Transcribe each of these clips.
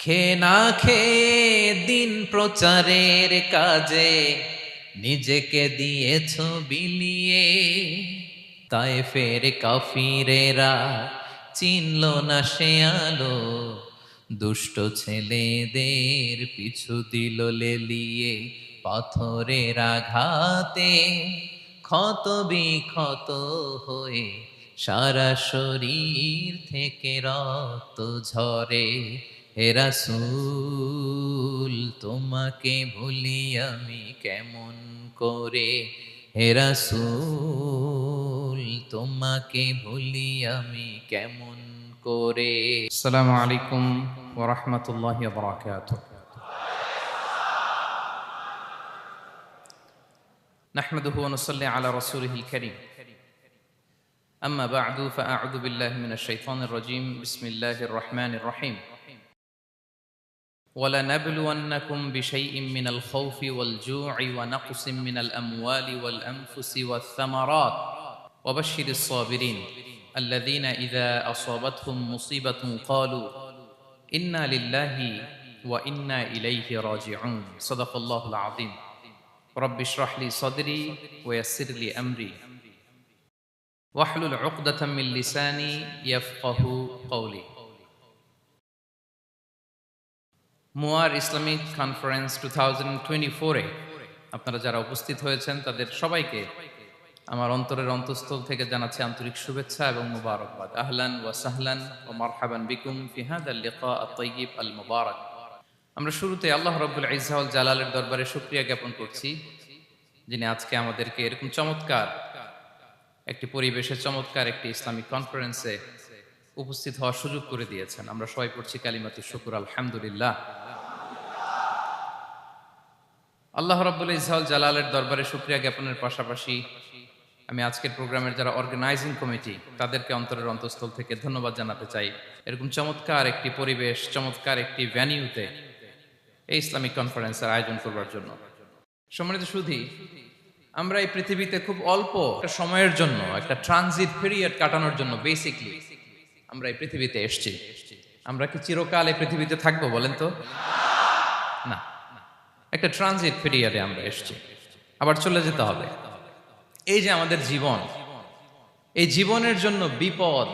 খেয়ে না খেয়ে দিন প্রচারের কাজে নিজেকে দিয়েছ বিলিয়ে, তায়েফের কাফিরেরা চিনল না সে আলো, দুষ্ট ছেলেদের পিছু দিল লেলিয়ে। পাথরের আঘাতে ক্ষত বিক্ষত হয়ে সারা শরীর থেকে রক্ত ঝরে। হে রাসূল তোমাকে ভুলি আমি কেমন করে, হে রাসূল তোমাকে ভুলি আমি কেমন করে। আসসালামু আলাইকুম ওয়া রাহমাতুল্লাহি ওয়া বারাকাতুহু। নাহমাদুহু ওয়া নুসাল্লি আলা রাসূলিহিল কারীম। আম্মা বা'দু ফাআউযু বিল্লাহি মিনাশ শাইতানির রাজীম। বিসমিল্লাহির রাহমানির রাহিম। وَلَنَبْلُوَنَّكُمْ بِشَيْءٍ مِّنَ الْخَوْفِ وَالْجُوعِ وَنَقْصٍ مِّنَ الْأَمْوَالِ وَالْأَنفُسِ وَالثَّمَرَاتِ وَبَشِّرِ الصَّابِرِينَ الَّذِينَ إِذَا أَصَابَتْهُم مُّصِيبَةٌ قَالُوا إِنَّا لِلَّهِ وَإِنَّا إِلَيْهِ رَاجِعُونَ صدق الله العظيم رب اشرح لي صدري ويسر لي أمري واحلل عقدة من لساني يفقه قولي। মুয়ার ইসলামিক কনফারেন্স 2024-এ আপনারা যারা উপস্থিত হয়েছেন তাদের সবাইকে আমার অন্তরের অন্তঃস্থল থেকে জানাচ্ছি আন্তরিক শুভেচ্ছা এবং মুবারকবাদ। আহলান ওয়া সাহলান ওয়া মারহাবান বিকুম ফি হাযাল লিকা আত-তাইয়্যিব আল মুবারাক। আমরা শুরুতে আল্লাহ রাব্বুল ইজ্জা ওয়াল জালালের দরবারে শুকরিয়া জ্ঞাপন করছি, যিনি আজকে আমাদেরকে এরকম চমৎকার একটি পরিবেশে চমৎকার একটি ইসলামিক কনফারেন্সে উপস্থিত হওয়ার সুযোগ করে দিয়েছেন। আমরা সবাই পড়ছি কালিমাতুশ শুকর আলহামদুলিল্লাহ। আল্লাহ রাব্বুল ইজ্জা ওয়াল জালালের দরবারে শুকরিয়া জ্ঞাপনের পাশাপাশি আমি আজকের প্রোগ্রামের যারা অর্গানাইজিং কমিটি তাদেরকে অন্তরের অন্তঃস্থল থেকে ধন্যবাদ জানাতে চাই, এরকম চমৎকার একটি পরিবেশ, চমৎকার একটি ভ্যানিউতে এই ইসলামিক কনফারেন্সের আয়োজন করবার জন্য। সম্মানিত সুধী, আমরা এই পৃথিবীতে খুব অল্প একটা সময়ের জন্য, একটা ট্রানজিট পিরিয়ড কাটানোর জন্য বেসিকলি আমরা এই পৃথিবীতে এসেছি। আমরা কি চিরকাল এই পৃথিবীতে থাকবো বলেন তো? না, একটা ট্রানজিট পিরিয়ডে আমরা এসেছি, আবার চলে যেতে হবে। এই যে আমাদের জীবন, এই জীবনের জন্য বিপদ,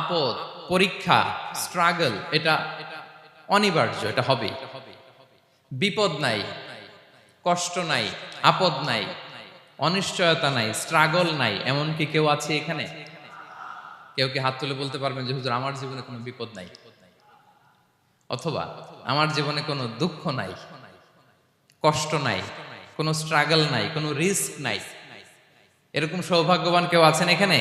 আপদ, পরীক্ষা, স্ট্রাগল এটা অনিবার্য, এটা হবে। বিপদ নাই, কষ্ট নাই, আপদ নাই, অনিশ্চয়তা নাই, স্ট্রাগল নাই, এমন কি কেউ আছে এখানে? কেউ কি হাত তুলে বলতে পারবেন যে হুজুর আমার জীবনে কোনো বিপদ নাই, অথবা আমার জীবনে কোনো দুঃখ নাই, কষ্ট নাই, কোনো স্ট্রাগল নাই, কোনো রিস্ক নাই? এরকম সৌভাগ্যবান কেউ আছেন এখানে?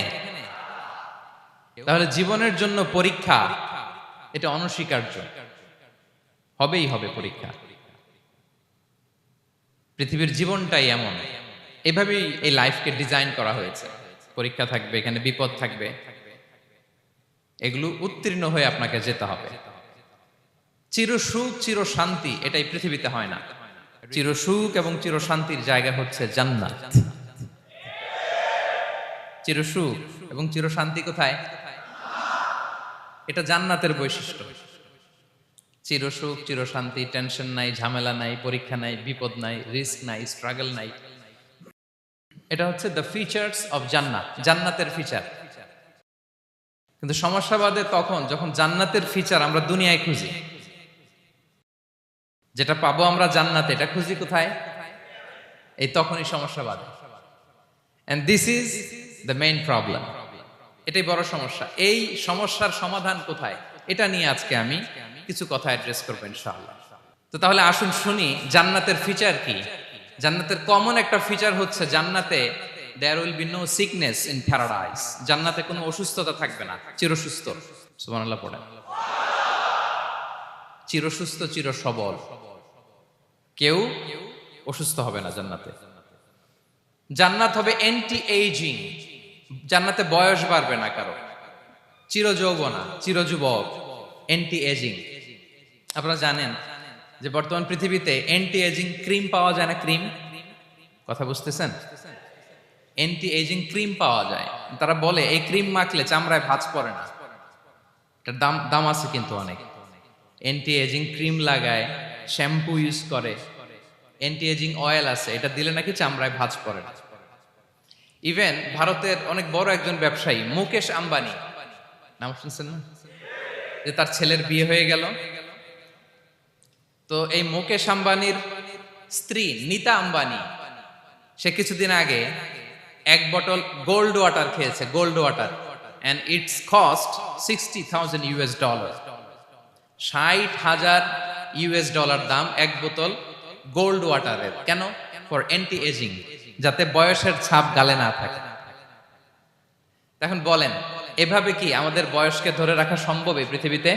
তাহলে জীবনের জন্য পরীক্ষা এটা অনস্বীকার্য, হবেই হবে পরীক্ষা। পৃথিবীর জীবনটাই এমন, এভাবেই এই লাইফকে ডিজাইন করা হয়েছে। পরীক্ষা থাকবে, এখানে বিপদ থাকবে, এগুলো উত্তীর্ণ হয়ে আপনাকে যেতে হবে। চির সুখ চির শান্তি এটাই পৃথিবীতে হয় না। চির সুখ এবং চির শান্তির জায়গা হচ্ছে জান্নাত। চির সুখ এবং চির শান্তি কোথায়? এটা জান্নাতের বৈশিষ্ট্য। চির সুখ চির শান্তি, টেনশন নাই, ঝামেলা নাই, পরীক্ষা নাই, বিপদ নাই, রিস্ক নাই, স্ট্রাগল নাই, এটা হচ্ছে দ্য ফিচার্স অফ জান্নাত, জান্নাতের ফিচার। কিন্তু সমস্যা বাদে তখন যখন জান্নাতের ফিচার আমরা দুনিয়ায় খুঁজি, যেটা পাবো আমরা জান্নাতে, এটা খুঁজি কোথায়? এই তখনই সমস্যা বাদে। And this is the main problem. এটাই বড় সমস্যা। এই সমস্যার সমাধান কোথায়, এটা নিয়ে আজকে আমি কিছু কথা অ্যাড্রেস করবো ইনশাআল্লাহ। তো তাহলে আসুন শুনি জান্নাতের ফিচার কি। জান্নাতের কমন একটা ফিচার হচ্ছে জান্নাতে there will be no sickness in paradise. জান্নাতে কোনো অসুস্থতা থাকবে না, চিরসুস্থ। সুবহানাল্লাহ পড়েন। চিরসুস্থ, চির সবল, কেউ অসুস্থ হবে না জান্নাতে। জান্নাত হবে অ্যান্টি এইজিং, জান্নাতে বয়স বাড়বে না কারো, চির যৌবনা, চির যুবক, অ্যান্টি এজিং। আপনারা জানেন যে বর্তমান পৃথিবীতে অ্যান্টি এজিং ক্রিম পাওয়া যায় না? ক্রিম, কথা বুঝতেছেন? অ্যান্টি এজিং ক্রিম পাওয়া যায়। তারা বলে এই ক্রিম মাখলে চামড়ায় ভাঁজ পড়ে না। এটার দাম আছে কিন্তু অনেক। অ্যান্টি এজিং ক্রিম লাগায়, শ্যাম্পু ইউজ করে, অ্যান্টি এজিং অয়েল আছে, এটা দিলে নাকি চামড়ায় ভাঁজ পড়ে না। ইভেন ভারতের অনেক বড় একজন ব্যবসায়ী মুকেশ আম্বানি, নাম শুনছেন না, যে তার ছেলের বিয়ে হয়ে গেল, তো এই মুকেশ আম্বানির স্ত্রী নীতা আম্বানি, সে কিছুদিন আগে এক বটল গোল্ড ওয়াটার খেয়েছে, gold water, and its cost $60,000 $60,000 দাম এক বোতল গোল্ড ওয়াটারের। কেন? ফর অ্যান্টি এজিং, যাতে বয়সের ছাপ গালে না থাকে। এখন বলেন, এভাবে কি আমাদের বয়সকে ধরে রাখা সম্ভব এই পৃথিবীতে?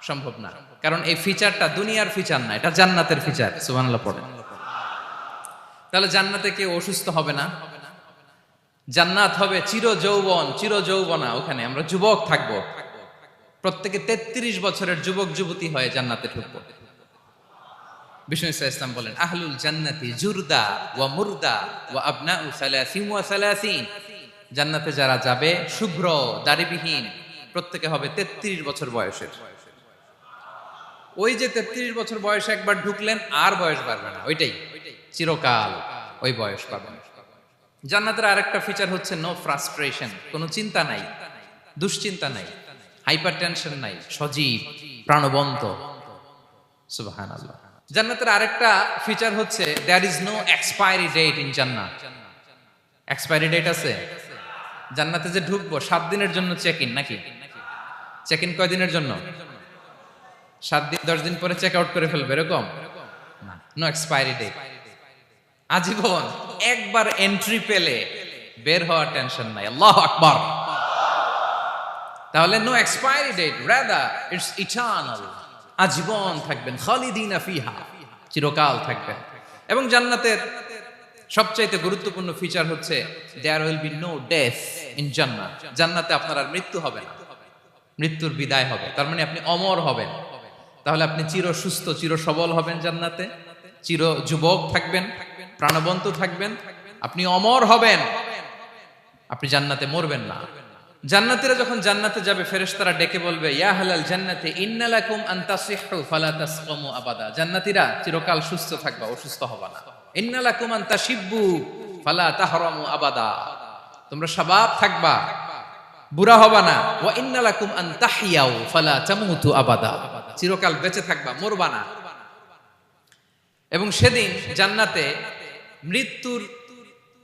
সম্ভব না, কারণ এই ফিচারটা দুনিয়ার ফিচার না, এটা জান্নাতের ফিচার। সুবহানাল্লাহ পড়েন। তাহলে জান্নাতে কেউ অসুস্থ হবে না, জান্নাত হবে চির যৌবন, চির যৌবনা, ওখানে আমরা যুবক থাকবো, প্রত্যেকে 33 বছরের যুবক যুবতী হয়ে জান্নাতে ঢুকবো। বিষ্ণু ইসলাম বলেন, আহলুল জান্নাতি জুরদা ওয়া মুরদা ওয়া আবনাউ সালাসিন ওয়া সালাসিন, জান্নাতে যারা যাবে শুভ্র দাড়িবিহীন, প্রত্যেকে হবে 33 বছর বয়সের। ওই যে 33 বছর বয়সে একবার ঢুকলেন, আর বয়স বাড়বে না, ওইটাই চিরকাল ওই বয়স পাবেন। জান্নাতের আরেকটা ফিচার হচ্ছে নো ফ্রাস্ট্রেশন, কোনো চিন্তা নাই, দুশ্চিন্তা নাই, হাইপার টেনশন নাই, সজীব প্রাণবন্ত। সুবহানাল্লাহ। জান্নাতের আরেকটা ফিচার হচ্ছে there is no expiry date in Jannat. Expiry date আছে? জান্নাতে যে ঢুকবো 7 দিনের জন্য চেক ইন, নাকি চেক ইন কয় দিনের জন্য? 7 দিন, 10 দিন পরে চেক আউট করে ফেলবে, এরকম না, নো এক্সপায়ারি ডেট, আজীবন। একবার এন্ট্রি পেলে বের হওয়ার টেনশন নাই। আল্লাহু আকবার। তাহলে no expiry date, rather it's eternal, আজীবন থাকবেন, খালিদিনা ফিহা, চিরকাল থাকবেন। এবং জান্নাতের সবচাইতে গুরুত্বপূর্ণ ফিচার হচ্ছে there will be no death in Jannat. জান্নাতে আপনার আর মৃত্যু হবে না, মৃত্যুর বিদায় হবে, তার মানে আপনি অমর হবেন। তাহলে আপনি চির সুস্থ, চির সবল হবেন জান্নাতে, চির যুবক থাকবেন, প্রাণবন্ত থাকবেন, আপনি অমর হবেন, আপনি জান্নাতে মরবেন না। জান্নাতীরা যখন জান্নাতে যাবে, ফেরেশতারা ডেকে বলবে, ইয়া আহলাল জান্নাতি ইন্না লাকুম আন তাসিহু ফালা তাসকামু আবাদা। জান্নাতীরা চিরকাল সুস্থ থাকবা, অসুস্থ হবা না। ইন্না লাকুম আন তাশিব্বু ফালা তাহরামু আবাদা, তোমরা শাবাব থাকবা, বুড়া হবা না। ওয়া ইন্না লাকুম আন তাহইয়াউ ফালা তামুতু আবাদা, চিরকাল বেঁচে থাকবা, মরবা না। এবং সেদিন জান্নাতে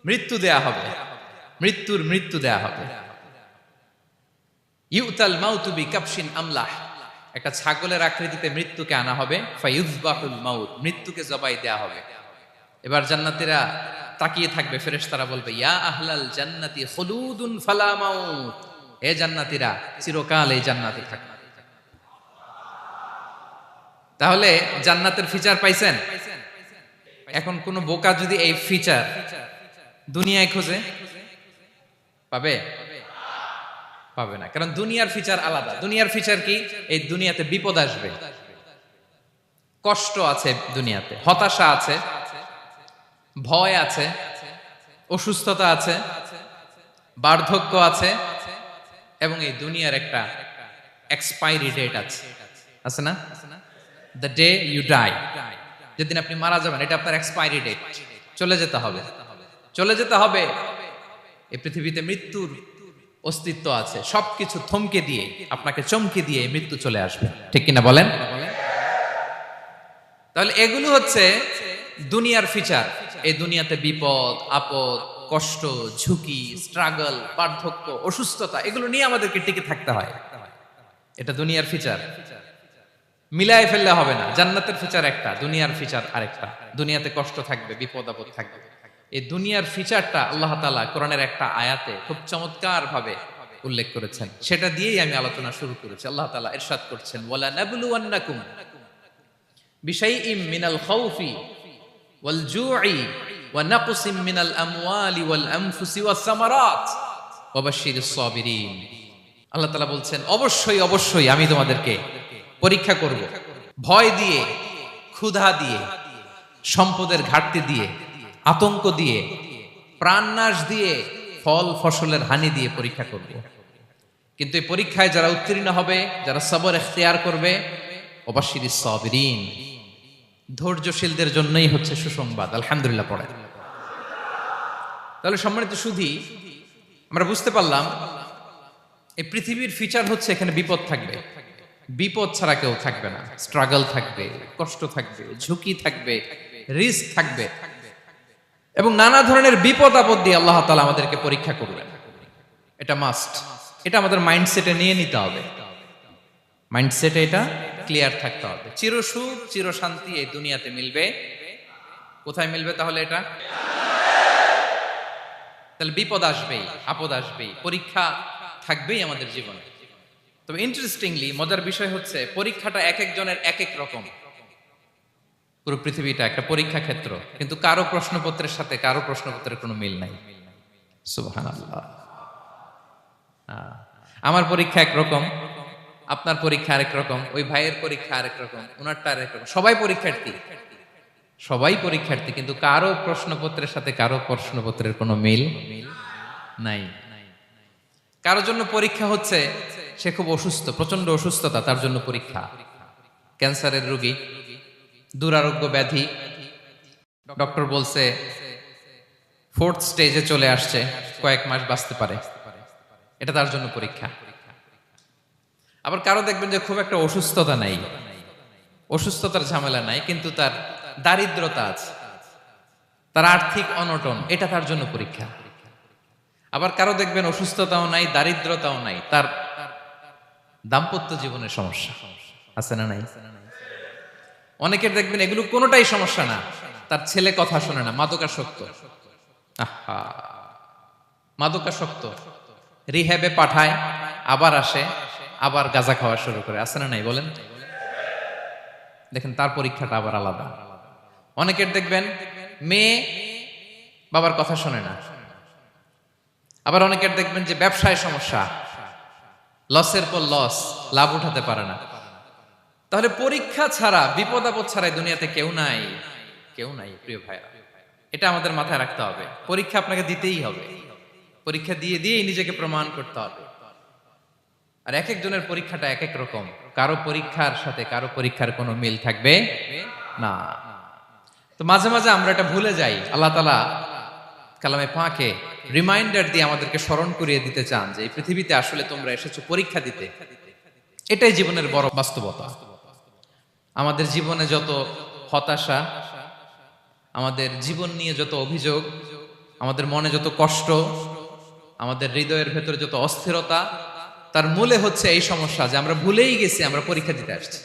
মৃত্যু দেয়া হবে, মৃত্যু দেয়া হবে। ইউতাল মাউতু বিকাবশিন আমলাহ, একটা ছাগলের আকৃতিতে মৃত্যুকে আনা হবে। ফায়ুযবাহুল মাউত, মৃত্যুকে জবাই দেয়া হবে। এবার জান্নাতীরা তাকিয়ে থাকবে, ফেরেশতারা বলবে, ইয়া আহলাল জান্নাতি খুলুদুন ফালা মাউত, হে জান্নাতীরা চিরকাল এই জান্নাতে থাকবে। তাহলে জান্নাতের ফিচার পাইছেন? এখন কোন বোকা যদি এই ফিচার দুনিয়ায় খোঁজে, পাবে? পাবে না, কারণ দুনিয়ার ফিচার আলাদা। দুনিয়ার ফিচার কি? এই দুনিয়াতে বিপদ আসবে, কষ্ট আছে দুনিয়াতে, হতাশা আছে, ভয় আছে, অসুস্থতা আছে, বার্ধক্য আছে, এবং এই দুনিয়ার একটা এক্সপায়ারি ডেট আছে না? দ্য ডে ইউ ডাই, যেদিন আপনি মারা যাবেন, এটা আপনার এক্সপায়ারি ডেট, চলে যেতে হবে, চলে যেতে হবে। এই পৃথিবীতে মৃত্যুর অস্তিত্ব আছে, সবকিছু থমকে দিয়ে, আপনাকে চমকে দিয়ে মৃত্যু চলে আসবে, ঠিক কিনা বলেন? তাহলে এগুলো হচ্ছে দুনিয়ার ফিচার। এই দুনিয়াতে বিপদ আপদ, কষ্ট, ঝুঁকি, স্ট্রাগল, বার্ধক্য, অসুস্থতা, এগুলো নিয়ে আমাদেরকে টিকে থাকতে হয়। এটা দুনিয়ার ফিচার, মিলায় ফেললে হবে না। জান্নাতের ফিচার একটা, দুনিয়ার ফিচার আরেকটা। দুনিয়াতে কষ্ট থাকবে, বিপদ আপদ থাকবে। এই দুনিয়ার ফিচারটা আল্লাহ তাআলা কোরআনের একটা আয়াতে খুব চমৎকার ভাবে উল্লেখ করেছেন, সেটা দিয়েই আমি আলোচনা শুরু করেছি। আল্লাহ তাআলা ইরশাদ করছেন, ওয়ালা নাবলুওয়ান্নাকুম বিশাইইম মিনাল খাউফি ওয়াল জুই ওয়া নাকসিম মিনাল আমওয়ালি ওয়াল আনফুসি ওয়াস সামারাত ওয়া বাশশিরিস সাবিরিন। আল্লাহ তাআলা বলছেন, অবশ্যই অবশ্যই আমি তোমাদেরকে পরীক্ষা করব, ভয় দিয়ে, ক্ষুধা দিয়ে, সম্পদের ঘাটতি দিয়ে, আতঙ্ক দিয়ে, প্রাণনাশ দিয়ে, ফল ফসলের হানি দিয়ে পরীক্ষা করব। কিন্তু এই পরীক্ষায় যারা উত্তীর্ণ হবে, যারা সবর ইখতিয়ার করবে, ওয়াবাশশিরিস সাবিরিন, ধৈর্যশীলদের জন্যই হচ্ছে সুসংবাদ। আলহামদুলিল্লাহ পড়ে। তাহলে সম্মানিত সুধী, আমরা বুঝতে পারলাম এই পৃথিবীর ফিচার হচ্ছে এখানে বিপদ থাকবে, বিপদ ছাড়া কেউ থাকবে না। স্ট্রাগল থাকবে, কষ্ট থাকবে, ঝুঁকি থাকবে, রিস্ক থাকবে, এবং নানা ধরনের বিপদ আপদ দিয়ে আল্লাহ তাআলা আমাদেরকে পরীক্ষা করবেন। এটা মাস্ট, এটা আমাদের মাইন্ডসেটে নিয়ে নিতে হবে। মাইন্ডসেটে এটা ক্লিয়ার থাকতে হবে। চিরসুখ চিরশান্তি এই দুনিয়াতে মিলবে, কোথায় মিলবে তাহলে? এটা তাহলে বিপদ আসবেই, আপদ আসবেই, পরীক্ষা থাকবেই আমাদের জীবনে। তবে ইন্টারেস্টিংলি মজার বিষয় হচ্ছে পরীক্ষাটা এক একজনের এক এক রকম। পুরো পৃথিবীটা একটা পরীক্ষা ক্ষেত্র, কিন্তু কারো প্রশ্নপত্রের সাথে কারো প্রশ্নপত্রের কোনো মিল নাই। সুবহানাল্লাহ। আমার পরীক্ষা একরকম, আপনার পরীক্ষা আরেক রকম, ওই ভাইয়ের পরীক্ষা আরেক রকম, ওনারটা আরেক রকম। সবাই পরীক্ষার্থী, সবাই পরীক্ষার্থী, কিন্তু কারো প্রশ্নপত্রের সাথে কারো প্রশ্নপত্রের কোনো মিল নাই। কারোর জন্য পরীক্ষা হচ্ছে সে খুব অসুস্থ, প্রচন্ড অসুস্থতা, তার জন্য পরীক্ষা। ক্যান্সারের রোগী, দুরারোগ্য ব্যাধি, ডক্টর বলছে 4th স্টেজে চলে আসছে, কয়েক মাস বাঁচতে পারে, এটা তার জন্য পরীক্ষা। আবার কারো দেখবেন যে খুব একটা অসুস্থতা নাই, অসুস্থতার ঝামেলা নাই, কিন্তু তার দারিদ্রতা আছে, তার আর্থিক অনটন, এটা তার জন্য পরীক্ষা। আবার কারো দেখবেন অসুস্থতাও নাই, দারিদ্রতাও নাই, তার দাম্পত্য জীবনের সমস্যা আছে না নাই? অনেকের দেখবেন এগুলো কোনোটাই সমস্যা না, তার ছেলে কথা শোনে না, মাদকাসক্ত। আহা, মাদকাসক্ত, রিহ্যাবে পাঠায়, আবার আসে, আবার গাঁজা খাওয়া শুরু করে, আছে না নাই বলেন? দেখেন তার পরীক্ষাটা আবার আলাদা। অনেকের দেখবেন মেয়ে বাবার কথা শোনে না। আবার অনেকের দেখবেন যে ব্যবসায় সমস্যা, লসের পর লস, লাভ উঠাতে পারে না। তাহলে পরীক্ষা ছাড়া, বিপদ আপদ ছাড়া দুনিয়াতে কেউ নাই, কেউ নাই প্রিয় ভাইরা। এটা আমাদের মাথায় রাখতে হবে। পরীক্ষা আপনাকে দিতেই হবে, পরীক্ষা দিয়ে দিয়েই নিজেকে প্রমাণ করতে হবে। আর এক একজনের পরীক্ষাটা এক এক রকম, কারো পরীক্ষার সাথে কারো পরীক্ষার কোনো মিল থাকবে না। তো মাঝে মাঝে আমরা এটা ভুলে যাই। আল্লাহ তাআলা কালামে পাকে রিমাইন্ডার দিয়ে আমাদেরকে স্মরণ করিয়ে দিতে চান যে এই পৃথিবীতে আসলে তোমরা এসেছো পরীক্ষা দিতে। এটাই জীবনের বড় বাস্তবতা। আমাদের জীবনে যত হতাশা, আমাদের জীবন নিয়ে যত অভিযোগ, আমাদের মনে যত কষ্ট, আমাদের হৃদয়ের ভেতরে যত অস্থিরতা, তার মূলে হচ্ছে এই সমস্যা যে আমরা ভুলেই গেছি আমরা পরীক্ষা দিতে আসছি।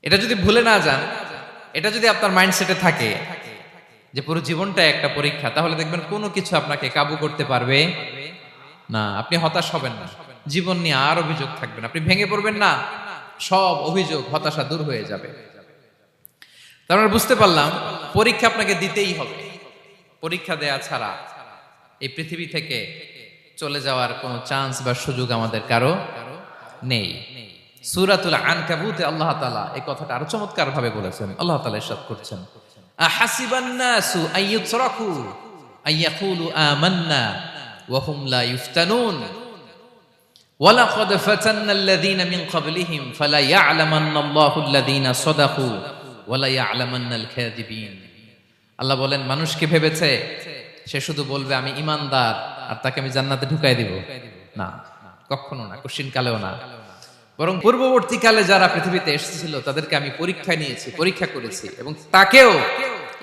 এটা যদি ভুলে না যান, এটা যদি আপনার মাইন্ডসেটে থাকে যে পুরো জীবনটা একটা পরীক্ষা, তাহলে দেখবেন কোনো কিছু আপনাকে কাবু করতে পারবে না। আপনি হতাশ হবেন না, জীবন নিয়ে আর অভিযোগ থাকবে না, আপনি ভেঙে পড়বেন না, সব অভিযোগ হতাশা দূর হয়ে যাবে। তার মানে বুঝতে পারলাম পরীক্ষা আপনাকে দিতেই হবে। পরীক্ষা দেয়া ছাড়া এই পৃথিবী থেকে চলে যাওয়ার কোনো চান্স বা সুযোগ আমাদের কারো নেই। সূরাতুল আনকাবুতে আল্লাহ তাআলা এই কথাটা আরো চমৎকার ভাবে বলেছেন। আল্লাহ তাআলা ইরশাদ করছেন, আহাসিবান নাসু আইয়ুতরাকু আইয়াকুলু আমান্না ওয়া হুম লা ইফতানুন ওয়ালাকাদ ফাতান্নাল্লাযীনা মিন ক্বাবলিহিম ফালা ইয়া'লামান্নাল্লাহু আল্লাযীনা সাদাকু ওয়ালা ইয়া'লামান্নাল কাযিবিন। আল্লাহ বলেন, মানুষকে ভেবেছে সে শুধু বলবে আমি ঈমানদার আর তাকে আমি জান্নাতে ঢুকাই দিব? না, কখনো না, কোশ্চিন কালেও না। বরং পূর্ববর্তীকালে যারা পৃথিবীতে এসেছিল তাদেরকে আমি পরীক্ষায় নিয়েছি, পরীক্ষা করেছি, এবং তাকেও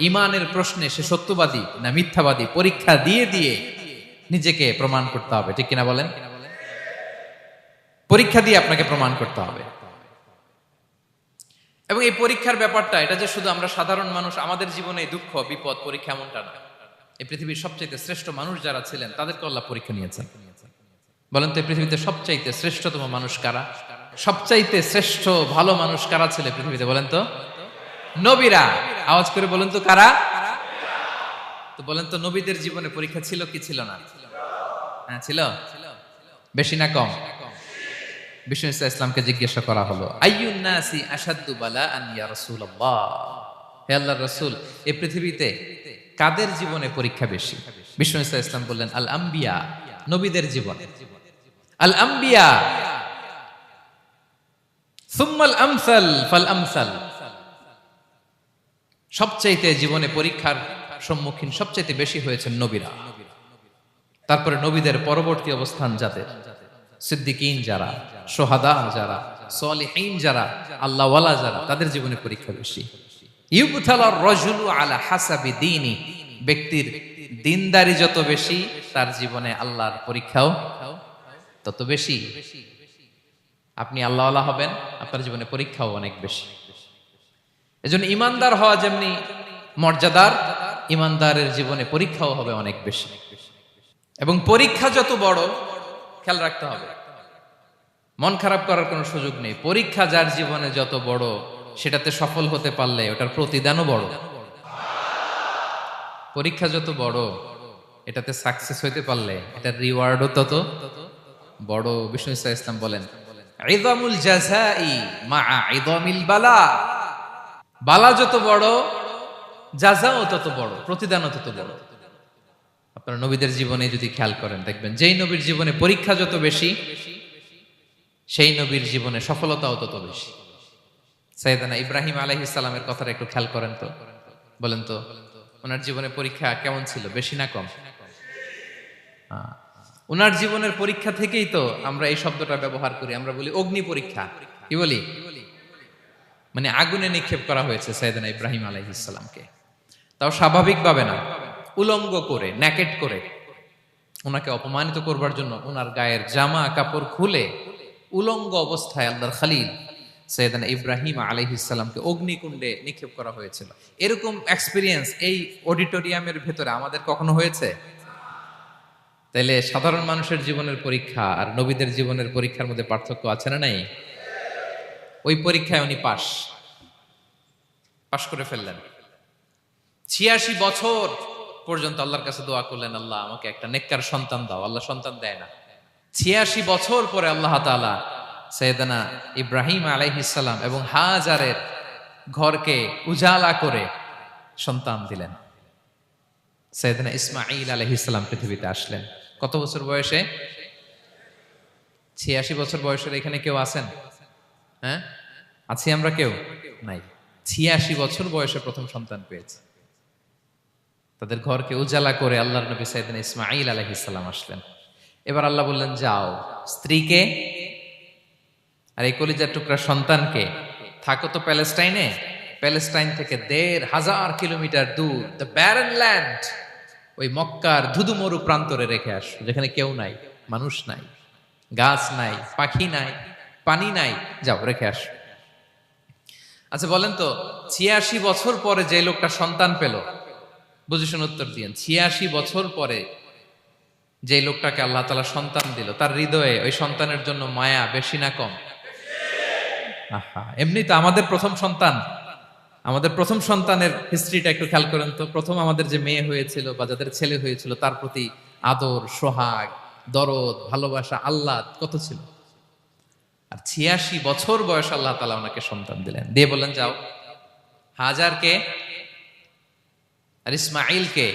ঈমানের প্রশ্নে সে সত্যবাদী না মিথ্যাবাদী পরীক্ষা দিয়ে দিয়ে নিজেকে প্রমাণ করতে হবে। ঠিক কিনা বলেন? পরীক্ষা দিয়ে আপনাকে প্রমাণ করতে হবে। এবং এই পরীক্ষার ব্যাপারটা, এটা যে শুধু আমরা সাধারণ মানুষ আমাদের জীবনে দুঃখ বিপদ পরীক্ষা এমনটা না। এই পৃথিবীর সবচাইতে শ্রেষ্ঠ মানুষ যারা ছিলেন তাদেরকে আল্লাহ পরীক্ষা নিয়েছেন। বলেন তো এই পৃথিবীতে সবচাইতে শ্রেষ্ঠতম মানুষ কারা? সবচাইতে শ্রেষ্ঠ ভালো মানুষ কারা ছিল পৃথিবীতে? বলেন তো নবীরা। আওয়াজ করে বলেন তো কারা? তো বলেন তো নবীদের জীবনে পরীক্ষা ছিল কি ছিল না? হ্যাঁ ছিল। বেশি না কম? বিষ্ণু ইসলামকে জিজ্ঞাসা করা হলো, আইয়ুন নাসি আশাদ্দু বালাআন ইয়া রাসূলুল্লাহ, হে আল্লাহর রাসূল, এই পৃথিবীতে কাদের জীবনে পরীক্ষা বেশি? বিষ্ণু ইসলাম বললেন, আল আম্বিয়া, নবীদের জীবন। আল আম্বিয়া সুম্মাল আমসাল ফাল আমসাল, সবচাইতে জীবনে পরীক্ষার সম্মুখীন সবচাইতে বেশি হয়েছেন নবীরা। তারপরে নবীদের পরবর্তী অবস্থান যাদের, সিদ্দিকিন যারা, সোহাদা যারা, সালিহিন যারা, আল্লাহওয়ালা যারা, তাদের জীবনে পরীক্ষা বেশি। ইউবতালার রাজুলু আলা হাসাবি দীনি, ব্যক্তির দিনদারি যত বেশি তার জীবনে আল্লাহর পরীক্ষাও তত বেশি। আপনি আল্লাহওয়ালা হবেন, আপনার জীবনে পরীক্ষাও অনেক বেশি। এজন্য ইমানদার হওয়া যেমনি মর্যাদার, ইমানদারের জীবনে পরীক্ষাও হবে অনেক বেশি। এবং পরীক্ষা যত বড়, খেয়াল রাখতে হবে, মন খারাপ করার কোনো সুযোগ নেই। পরীক্ষা যার জীবনে যত বড়, সেটাতে সফল হতে পারলে ওটার প্রতিদানও বড়। পরীক্ষা যত বড়, এটাতে সাকসেস হইতে পারলে এটার রিওয়ার্ডও তত বড়। বিষ্ণু ইসলাম বলেন, ইযামুল জাযাই মাআ ইযামিল বালা, বালা যত বড়, জাযাও তত বড়, প্রতিদানও তত বড়। আপনারা নবীদের জীবনে যদি খেয়াল করেন, দেখবেন যেই নবীর জীবনে পরীক্ষা যত বেশি, সেই নবীর জীবনে সফলতাও তত বেশি। সাইয়েদনা ইব্রাহিম আলাইহিস সালামের কথাটা একটু খেয়াল করেন তো, বলেন তো ওনার জীবনে পরীক্ষা কেমন ছিল, বেশি না কম? ওনার জীবনের পরীক্ষা থেকেই তো আমরা এই শব্দটা ব্যবহার করি, আমরা বলি অগ্নি পরীক্ষা। কি বলি? মানে আগুনে নিক্ষেপ করা হয়েছে সাইয়েদনা ইব্রাহিম আলাইহিস সালামকে, তাও স্বাভাবিকভাবে না, উলঙ্গ করে, ন্যাকেট করে ওনাকে অপমানিত করবার জন্য ওনার গায়ের জামা কাপড় খুলে উলঙ্গ অবস্থায় আল্লাহর খলিল সাইয়েদনা ইব্রাহিম আলাইহিস সালামকে অগ্নিকুণ্ডে নিক্ষেপ করা হয়েছিল। এরকম এক্সপেরিয়েন্স এই অডিটোরিয়ামের ভেতরে আমাদের কখনো হয়েছে? তাইলে সাধারণ মানুষের জীবনের পরীক্ষা আর নবীদের জীবনের পরীক্ষার মধ্যে পার্থক্য আছে না নাই? ওই পরীক্ষায় উনি পাশ করে ফেললেন। ৮৬ বছর পর্যন্ত আল্লাহর কাছে দোয়া করলেন, আল্লাহ আমাকে একটা নেককার সন্তান দাও। আল্লাহ সন্তান দেয় না। ৮৬ বছর পরে আল্লাহ তাআলা সাইয়েদনা ইব্রাহিম আলাইহিস সালাম এবং হাজারের ঘরকে উজালা করে সন্তান দিলেন। সাইয়েদনা ইসমাঈল আলাইহিস সালাম পৃথিবীতে আসলেন কত বছর বয়সে? ৮৬ বছর বয়সের এখানে কেউ আছেন? হ্যাঁ, আছি আমরা? কেউ নাই। ৮৬ বছর বয়সে প্রথম সন্তান পেয়েছে। তাদের ঘরকে উজালা করে আল্লাহর নবী সাইয়েদনা ইসমাঈল আলাইহিস সালাম আসলেন। এবার আল্লাহ বললেন, যাও স্ত্রীকে আর এই কলিজার টুকরা সন্তানকে, থাকো তো প্যালেস্টাইনে, প্যালেস্টাইন থেকে ১৫০০ কিলোমিটার দূর, দ্য ব্যারন ল্যান্ড, ওই মক্কার ধুধুমরু প্রান্তরে রেখে আস, যেখানে কেউ নাই, মানুষ নাই, গাছ নাই, পাখি নাই, পানি নাই, যাও রেখে আস। আচ্ছা বলেন তো, ৮৬ বছর পরে যে লোকটা সন্তান পেল, বুঝে শুনে উত্তর দিয়েন, ৮৬ বছর পরে যে লোকটাকে আল্লাহ তাআলা সন্তান দিল, তার হৃদয়ে ওই সন্তানের জন্য মায়া বেশি না কম? এমনি তো আমাদের প্রথম সন্তানের হিস্ট্রিটা একটু খেয়াল করেন তো। প্রথম আমাদের যে মেয়ে হয়েছিল বা যাদের ছেলে হয়েছিল, তার প্রতি আদর, সোহাগ, দরদ, ভালোবাসা, আহ্লাদ কত ছিল। আর ৮৬ বছর বয়স আল্লাহ তাআলা ওনাকে সন্তান দিলেন, দিয়ে বললেন, যাও হাজারকে আর ইসমাঈলকে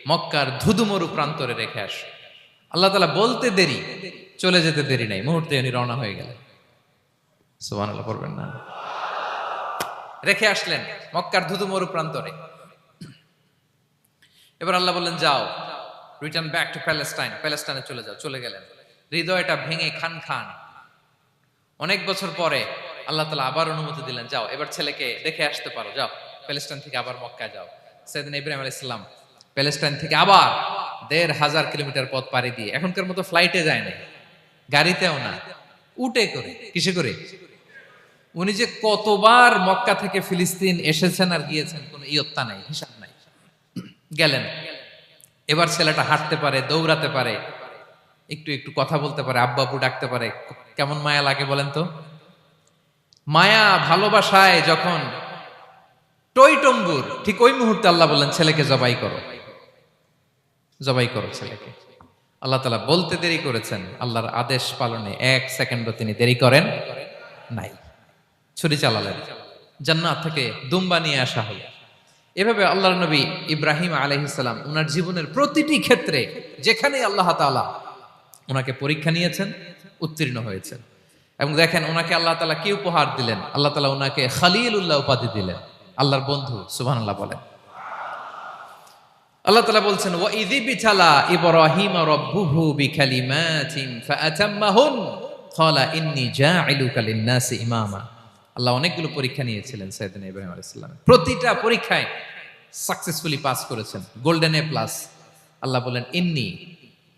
মক্কার ধুধুমরু প্রান্তরে রেখে আস। আল্লাহ তাআলা বলতে দেরি, চলে যেতে দেরি নাই, মুহূর্তে উনি রওনা হয়ে গেলেন। সুবহানাল্লাহ পড়বেন না? রেখে আসলেন মক্কার ধুধুমরু প্রান্তরে। এবার আল্লাহ বললেন, যাও রিটার্ন ব্যাক টু প্যালেস্টাইন, প্যালেস্টাইনে চলে যাও। চলে গেলেন, হৃদয়টা ভেঙে খান খান। অনেক বছর পরে আল্লাহ তাআলা আবার অনুমতি দিলেন, যাও এবার ছেলেকে দেখে আসতে পারো, যাও প্যালেস্টাইন থেকে আবার মক্কায় যাও। সাইয়েদনা ইব্রাহিম আলাইহিস সালাম প্যালেস্টাইন থেকে আবার ১৫০০ কিলোমিটার পথ পাড়ি দিয়ে, এখনকার মতো ফ্লাইটে যায় না, গাড়িতেও না, উটে করে। কিসে করে? উনি যে কতবার মক্কা থেকে ফিলিস্তিন এসেছেন আর গিয়েছেন, কোনো ইয়ত্তা নাই, হিসাব নাই। গেলেন, এবার ছেলেটা হাঁটতে পারে, দৌড়াতে পারে, একটু একটু কথা বলতে পারে, আব্বু আব্বু ডাকতে পারে। কেমন মায়া লাগে বলেন তো? মায়া ভালোবাসায় যখন টইটম্বুর, ঠিক ওই মুহূর্তে আল্লাহ বললেন, ছেলেকে জবাই করো, জবাই করো ছেলেকে। আল্লাহ তাআলা বলতে দেরি করেছেন, আল্লাহর আদেশ পালনে ১ সেকেন্ডও তিনি দেরি করেন নাই। ছুরি চালালেন, জান্নাত থেকে দুম্বা নিয়ে আসা হলো। এভাবে আল্লাহর নবী ইব্রাহিম আলাইহিস সালাম উনার জীবনের প্রতিটি ক্ষেত্রে যেখানে আল্লাহ তাআলা ওনাকে পরীক্ষা নিয়েছেন, উত্তীর্ণ হয়েছেন। এবং দেখেন ওনাকে আল্লাহ তাআলা কি উপহার দিলেন, আল্লাহ তাআলা ওনাকে খলিলুল্লাহ উপাধি দিলেন, আল্লাহর বন্ধু। সুবহানাল্লাহ বলেন। আল্লাহ তাআলা বলছেন ওয়া ইযি বিতালা ইব্রাহিম রাব্বুহু বিকালিমাতিন ফাআতাম্মাহুন ক্বালা ইন্নী জাইলুকা লিন-নাসি ইমামা। আল্লাহ অনেকগুলো পরীক্ষা নিয়েছিলেন সাইয়েদনা ইব্রাহিম আলাইহিস সালাম, প্রতিটা পরীক্ষায় সাকসেসফুলি পাস করেছেন, গোল্ডেন এ প্লাস। আল্লাহ বলেন ইন্নী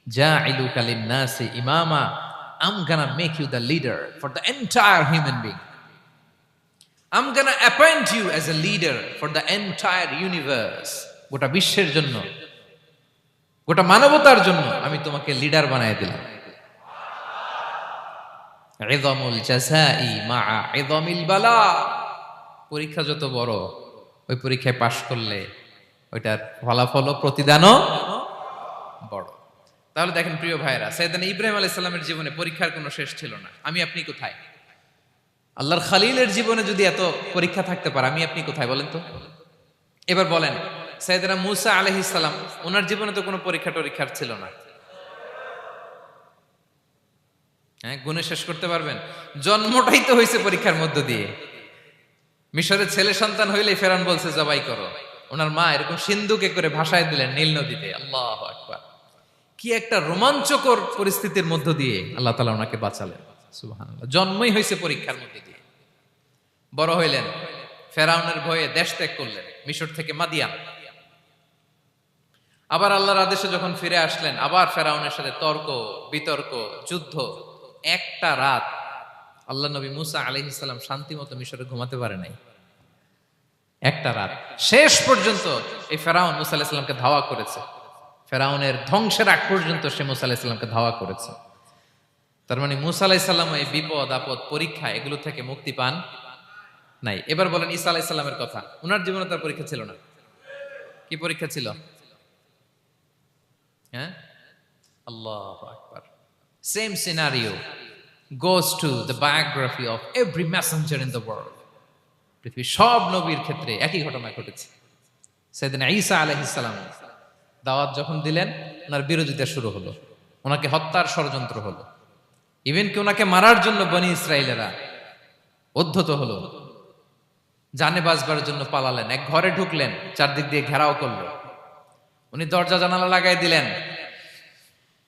জাইলুকা লিন-নাসি ইমামা, I'm gonna make you the leader for the entire human being. I'm gonna appoint you as a leader for the entire universe. গোটা বিশ্বের জন্য, গোটা মানবতার জন্য আমি তোমাকে লিডার বানায় দিলাম। ইযমুল জাযাই মা'a ইযমিল বালা। পরীক্ষা যত বড়, ওই পরীক্ষায় পাশ করলে ওইটার ফলাফল প্রতিদানও বড়। তাহলে দেখেন প্রিয় ভাইরা, সাইয়েদনা ইব্রাহিম আলাইহিস সালামের জীবনে পরীক্ষার কোনো শেষ ছিল না। আমি আপনি কোথায়? আল্লাহর খলিলের জীবনে যদি এত পরীক্ষা থাকতে পারে, আমি আপনি কোথায় বলেন তো? এবার বলেন, সাইয়েদনা মূসা আলাইহিস সালাম, ওনার জীবনে তো কোনো পরীক্ষা টরীক্ষার ছিল না। হ্যাঁ, গুণে শেষ করতে পারবেন? জন্মটাই তো হয়েছে পরীক্ষার মধ্য দিয়ে। মিশরের ছেলে সন্তান হইলেই ফেরাউন বলছে জবাই করো। ওনার মা এরকম সিন্ধুকে করে ভাসায় দিলেন নীল নদীতে। আল্লাহু আকবার! কি একটা রোমাঞ্চকর পরিস্থিতির মধ্য দিয়ে আল্লাহ তাআলা ওনাকে বাঁচালেন। সুবহানাল্লাহ। জন্মই হয়েছে পরীক্ষার মধ্যে দিয়ে। বড় হইলেন, ফেরাউনের ভয়ে দেশ ত্যাগ করলেন, মিশর থেকে মাদিয়ান। আবার আল্লাহর আদেশে যখন ফিরে আসলেন, আবার ফেরাউনের সাথে তর্ক বিতর্ক, যুদ্ধ। একটা রাত আল্লাহ নবী মূসা আলাইহিস সালাম শান্তি মতো মিশরে ঘুমাতে পারে নাই। একটা রাত। শেষ পর্যন্ত এই ফেরাউন মূসা আলাইহিস সালামকে ধাওয়া করেছে। ফেরাউনের ধ্বংসের আগ পর্যন্ত সে মূসা আলাইহিস সালামকে ধাওয়া করেছে। তার মানে মূসা আলাইহিস সালাম এই বিপদ আপদ পরীক্ষা এগুলো থেকে মুক্তি পান নাই। এবার বলেন ঈসা আলাইহিস সালামের কথা। ওনার জীবনে তার পরীক্ষা ছিল না? কি পরীক্ষা ছিল? হ্যাঁ, আল্লাহু আকবার। Same scenario goes to the biography of every messenger in the world. পৃথিবীর সব নবীর ক্ষেত্রে একই ঘটনা ঘটেছে। সাইয়েদনা ঈসা আলাইহিস সালাম দাওয়াত যখন দিলেন, ওনার বিরোধিতা শুরু হলো, ওনাকে হত্যার ষড়যন্ত্র হলো। ইভেন কি ওনাকে মারার জন্য বনি ইসরাইলেরা উদ্ধত হলো, জানে বাঁচবার জন্য পালালেন। এক ঘরে ঢুকলেন, চারদিক দিয়ে ঘেরাও করলো। উনি দরজা জানালা লাগাই দিলেন।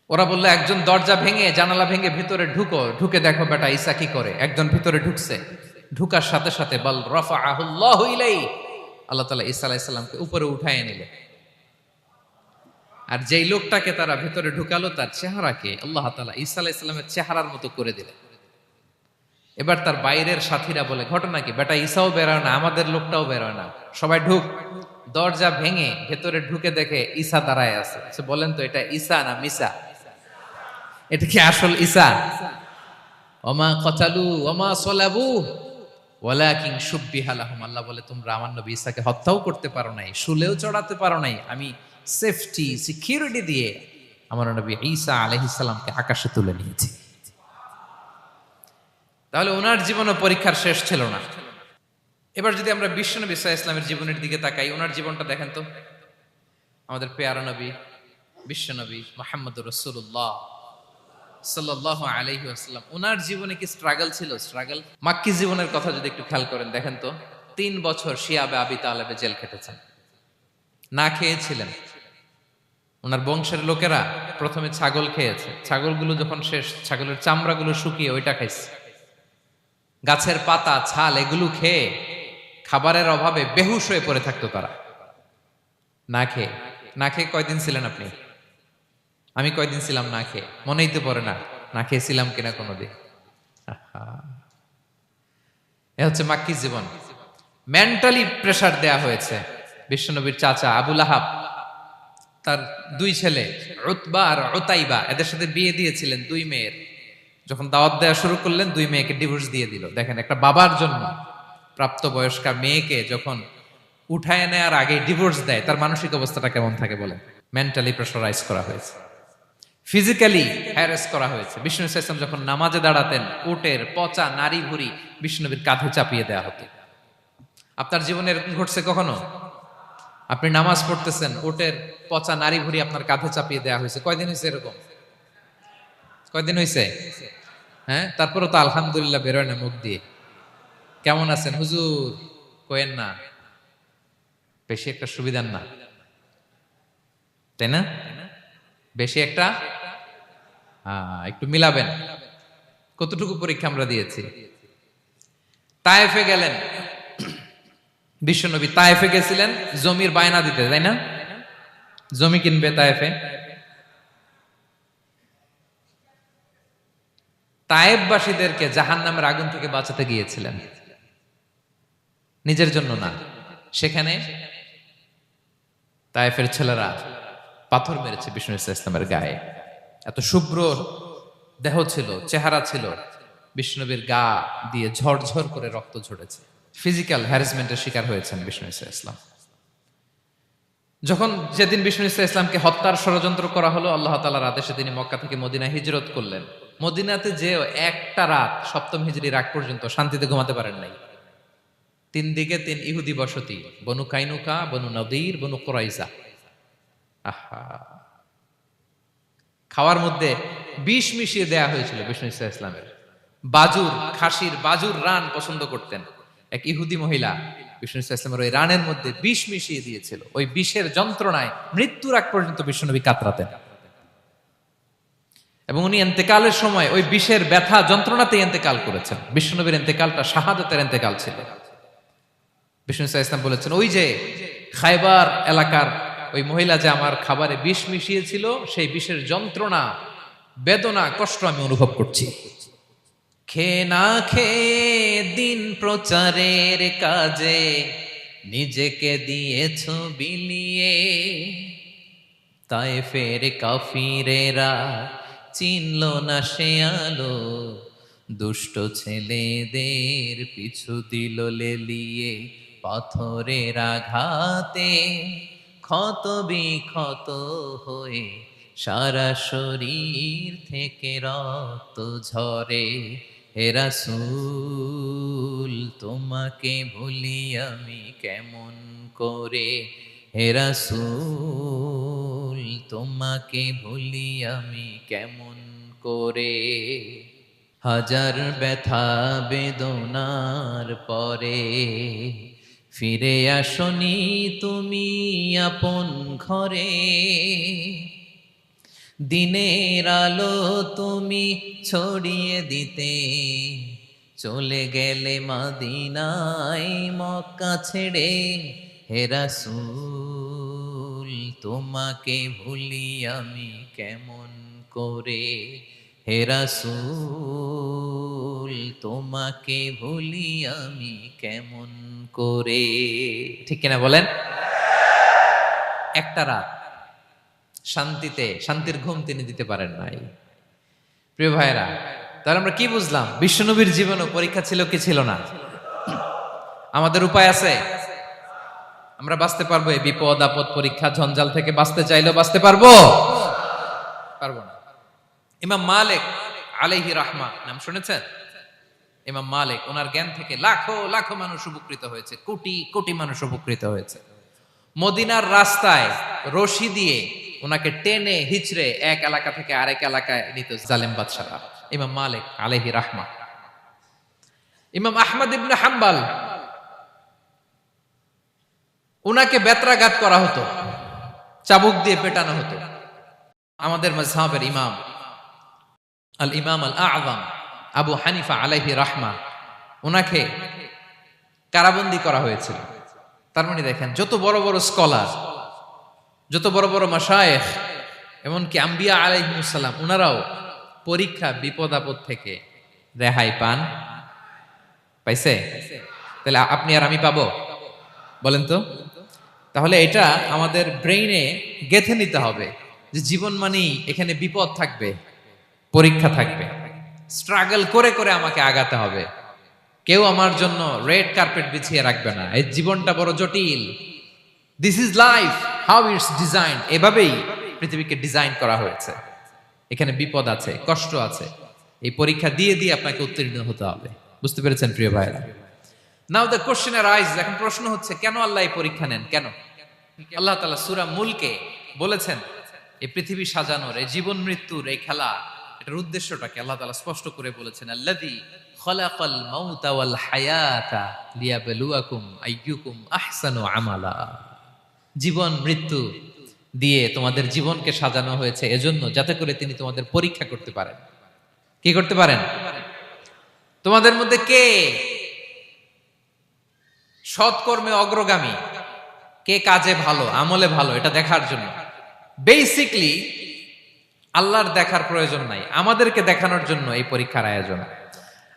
ওরা বললো একজন দরজা ভেঙে জানালা ভেঙে ভিতরে ঢুকো, ঢুকে দেখো বেটা ঈসা কি করে। একজন ভিতরে ঢুকছে, ঢুকার সাথে সাথে বল রাফাআহুল্লাহু ইলাইহি, আল্লাহ তাআলা ঈসা আলাইহিস সালামকে উপরে উঠায় নিলেন। আর যেই লোকটাকে তারা ভিতরে ঢুকালো, তার চেহারাকে আল্লাহ তাআলা ঈসা আলাইহিস সালামের চেহারার মতো করে দিলেন। এবার তার বাইরের সাথীরা বলে ঘটনা কি? বেটা ঈসাও বেরোয় না, আমাদের লোকটাও বেরোয় না, সবাই ঢুক। দরজা ভেঙে ভেতরে ঢুকে দেখে ঈসা দাঁড়ায় আছে। বলেন তো এটা ঈসা না মিসা? এটা কি আসল ঈসা? ওমা কতালু ওমা সলাবু ওয়ালাকিন শুব্বিহা লাহুম। আল্লাহ বলে তোমরা আমার নবী ঈসাকে হত্যাও করতে পারো নাই, শুলেও চড়াতে পারো নাই, আমি সেফটি সিকিউরিটি দিয়ে আমার নবী ঈসা আলাইহিস সালামকে আকাশে তুলে নিয়েছি। তাহলে ওনার জীবনে পরীক্ষার শেষ ছিল না। এবার যদি আমরা বিশ্বনবী সাল্লাল্লাহু আলাইহি ওয়াসাল্লামের জীবনের দিকে তাকাই, ওনার জীবনটা দেখেন তো। আমাদের পেয়ারা নবী বিশ্বনবী মুহাম্মদুর রাসূলুল্লাহ সাল্লাল্লাহু আলাইহি ওয়াসাল্লাম, ওনার জীবনে কি স্ট্রাগল ছিল? স্ট্রাগল। মাক্কি জীবনের কথা যদি একটু খেয়াল করেন, দেখেন তো 3 বছর শিয়াবে আবি তালেবে জেল খেটেছেন, না খেয়েছিলেন। ওনার বংশের লোকেরা প্রথমে ছাগল খেয়েছে, ছাগলগুলো যখন শেষ, ছাগলের চামড়াগুলো শুকিয়ে ওইটা খাইছে। গাছের পাতা ছাল এগুলো খেয়ে খাবারের অভাবে বেহুশ হয়ে পড়ে থাকতো তারা। না খেয়ে না খেয়ে কয়দিন ছিলেন আপনি? আমি কয়দিন ছিলাম না খেয়ে? মনেই তো পড়ে না, না খেয়েছিলাম কিনা কোনোদিন। এ হচ্ছে মাক্কি জীবন। মেন্টালি প্রেসার দেয়া হয়েছে। বিশ্বনবীর চাচা আবু লাহাব, তার 2 ছেলে উতবা আর উতাইবা, এদের সাথে বিয়ে দিয়েছিলেন 2 মেয়ের। যখন দাওয়াত দেওয়া শুরু করলেন, 2 মেয়েকে ডিভোর্স দিয়ে দিল। দেখেন, একটা বাবার জন্য প্রাপ্তবয়স্কা মেয়েকে যখন উঠায় নেয়ার আগে ডিভোর্স দেয়, তার মানসিক অবস্থাটা কেমন থাকে বলেন? মেন্টালি প্রেসারাইজ করা হয়েছে, ফিজিক্যালি হ্যারাস করা হয়েছে। বিষ্ণু সাল্লাল্লাহু আলাইহি ওয়াসাল্লাম যখন নামাজে দাঁড়াতেন, উটের পচা নারী ভুঁড়ি বিষ্ণুনবীর কাঁধে চাপিয়ে দেওয়া হতো। আপনার জীবনে এরকম ঘটছে কখনো? আপনি নামাজ পড়তেছেন, উটের পচা নারী ভুঁড়ি আপনার কাঁধে চাপিয়ে দেওয়া হয়েছে। কয়দিন হয়েছে এরকম? কয়দিন হয়েছে? হ্যাঁ, তারপরে তো আলহামদুলিল্লাহ বেরোয় না মুখ দিয়ে। কেমন আছেন হুজুর? কোয়েন না, বেশি একটা সুবিধার না, তাই না? বেশি একটা একটু মিলাবেন। কতটুকু পরীক্ষা আমরা দিয়েছি। তায়েফে গেলেন বিশ্বনবী, তায়েফে গেছিলেন জমির বায়না দিতে, তাই না? জমি কিনবে তায়েফে। তায়েফবাসীদেরকে জাহান্নামের আগুন থেকে বাঁচাতে গিয়েছিলেন, নিজের জন্য না। সেখানে তায়েফের ছেলেরা পাথর মেরেছে বিষ্ণু ইসলামের গায়ে। এত শুভ্র দেহ ছিল, চেহারা ছিল, বিষ্ণুবীর গা দিয়ে ঝরঝর করে রক্ত ঝরেছে। ফিজিক্যাল হ্যারাসমেন্টের শিকার হয়েছেন বিষ্ণু ইসলাম। যখন যেদিন বিষ্ণু ইসলামকে হত্যার ষড়যন্ত্র করা হলো, আল্লাহ তাআলার আদেশে তিনি মক্কা থেকে মদিনায় হিজরত করলেন। মদিনাতে যে একটা রাত, সপ্তম হিজরির আগ পর্যন্ত শান্তিতে ঘুমাতে পারেন নাই। 3 দিকে 3 ইহুদি বসতি, বনু কাইনুকা, বনু নদীর, বনু কুরাইজা। আহা, খাওয়ার মধ্যে বিষ মিশিয়ে দেয়া হয়েছিল বিষ্ণু ইসলামের। বাজুর, খাসির বাজুর রান পছন্দ করতেন। এক ইহুদি মহিলা বিষ্ণু ইসলামের ওই রানের মধ্যে বিষ মিশিয়ে দিয়েছিল। ওই বিষের যন্ত্রণায় মৃত্যুর আগ পর্যন্ত বিষ্ণুনবী কাতরাতেন। এবং উনি ইন্তেকালের সময় ওই বিষের ব্যথা যন্ত্রণাতে ইন্তেকাল করেছেন। বিষ্ণুনবীর ইন্তেকালটা শাহাদাতের ইন্তেকাল ছিল। বিষ্ণু ইসলাম বলেছেন, ওই যে খায়বার এলাকার ওই মহিলা যে আমার খাবারে বিষ মিশিয়েছিল, সেই বিষের যন্ত্রণা, বেদনা, কষ্ট আমি অনুভব করছি। খেয়ে না খেয়ে দিন প্রচারের কাজে নিজেকে দিয়েছ বিলিয়ে, তায়েফের কাফিরেরা চিনল না সে আলো, দুষ্ট ছেলেদের পিছু দিল লেলিয়ে, পাথরের আঘাতে ক্ষত বিক্ষত হয়ে সারা শরীর থেকে রক্ত ঝরে। হে রাসূল তোমাকে ভুলি আমি কেমন করে, হে রাসূল তোমাকে ভুলি আমি কেমন করে। হাজার ব্যথা বেদনার পরে ফিরে আসনি তুমি আপন ঘরে, দিনের আলো তুমি ছড়িয়ে দিতে চলে গেলে মদিনায় মক্কা ছেড়ে। হে রাসূল তোমাকে ভুলি আমি কেমন করে, হে রাসূল তোমাকে ভুলি আমি কেমন করে। ঠিক কিনা বলেন? একটা রাত শান্তিতে, শান্তির ঘুম তিনি দিতে পারেন নাই। প্রিয় ভাইরা, তাহলে আমরা কি বুঝলাম? বিশ্বনবীর জীবনও পরীক্ষা ছিল কি ছিল না? আমাদের উপায় আছে? আমরা বাঁচতে পারবো এই বিপদ আপদ পরীক্ষা ঝঞ্ঝাল থেকে? বাঁচতে চাইলেও বাঁচতে পারবো? পারবো না। ইমাম মালিক আলাইহি রাহমা নাম শুনেছেন? ইমাম মালিক, ওনার জ্ঞান থেকে লাখো লাখো মানুষ উপকৃত হয়েছে, কোটি কোটি মানুষ উপকৃত হয়েছে। মদিনার রাস্তায় রশি দিয়ে ওনাকে টেনে হিচড়ে এক এলাকা থেকে আরেক এলাকায় নিত জালেম বাদশারা। ইমাম মালিক আলাইহি রাহমা। ইমাম আহমদ ইবনে হাম্বল, ওনাকে বেত্রাঘাত করা হতো, চাবুক দিয়ে পেটানো হতো। আমাদের মাযহাবের ইমাম আল ইমাম আল আযম আবু হানিফা আলাইহি রাহমা, ওনাকে কারাবন্দী করা হয়েছিল। তার মানে দেখেন, যত বড় বড় স্কলার, যত বড় বড় মাশায়েখ, এমনকি আম্বিয়া আলাইহিমুস সালাম, ওনারাও পরীক্ষা বিপদ আপদ থেকে রেহাই পান। পাইছে? তাহলে আপনি আর আমি পাবো? বলেন তো। তাহলে এটা আমাদের ব্রেইনে গেঁথে নিতে হবে যে জীবন মানেই এখানে বিপদ থাকবে, পরীক্ষা থাকবে, স্ট্রাগল করে করে আমাকে আগাতে হবে। কেউ আমার জন্য রেড কার্পেট বিছিয়ে রাখবে না। এই জীবনটা বড় জটিল। This is life, how it's design. এভাবেই পৃথিবীকে ডিজাইন করা হয়েছে। এখানে বিপদ আছে, কষ্ট আছে। এই পরীক্ষা দিয়ে দিয়ে আপনাকে উত্তীর্ণ হতে হবে। বুঝতে পেরেছেন প্রিয় ভাইরা? নাও দ্য কোশ্চেন আরাইজ, এখন প্রশ্ন হচ্ছে, কেন আল্লাহ এই পরীক্ষা নেন? কেন? আল্লাহ তাআলা সূরা মুলকে বলেছেন, এই পৃথিবী সাজানোর, এই জীবন মৃত্যুর এই খেলা এটার উদ্দেশ্যটাকে আল্লাহ তাআলা স্পষ্ট করে বলেছেন, আল্লাযী খালাকাল মাউতা ওয়াল হায়াতা লিয়াবলুয়াকুম আইয়ুকুম আহসানু আমালা। জীবন মৃত্যু দিয়ে তোমাদের জীবনকে সাজানো হয়েছে এজন্য, যাতে করে তিনি তোমাদের পরীক্ষা করতে পারেন। কি করতে পারেন? তোমাদের মধ্যে কে সৎকর্মে অগ্রগামী, কে কাজে ভালো, আমলে ভালো, এটা দেখার জন্য। বেসিকলি আল্লাহর দেখার প্রয়োজন নাই, আমাদেরকে দেখানোর জন্য এই পরীক্ষার আয়োজন।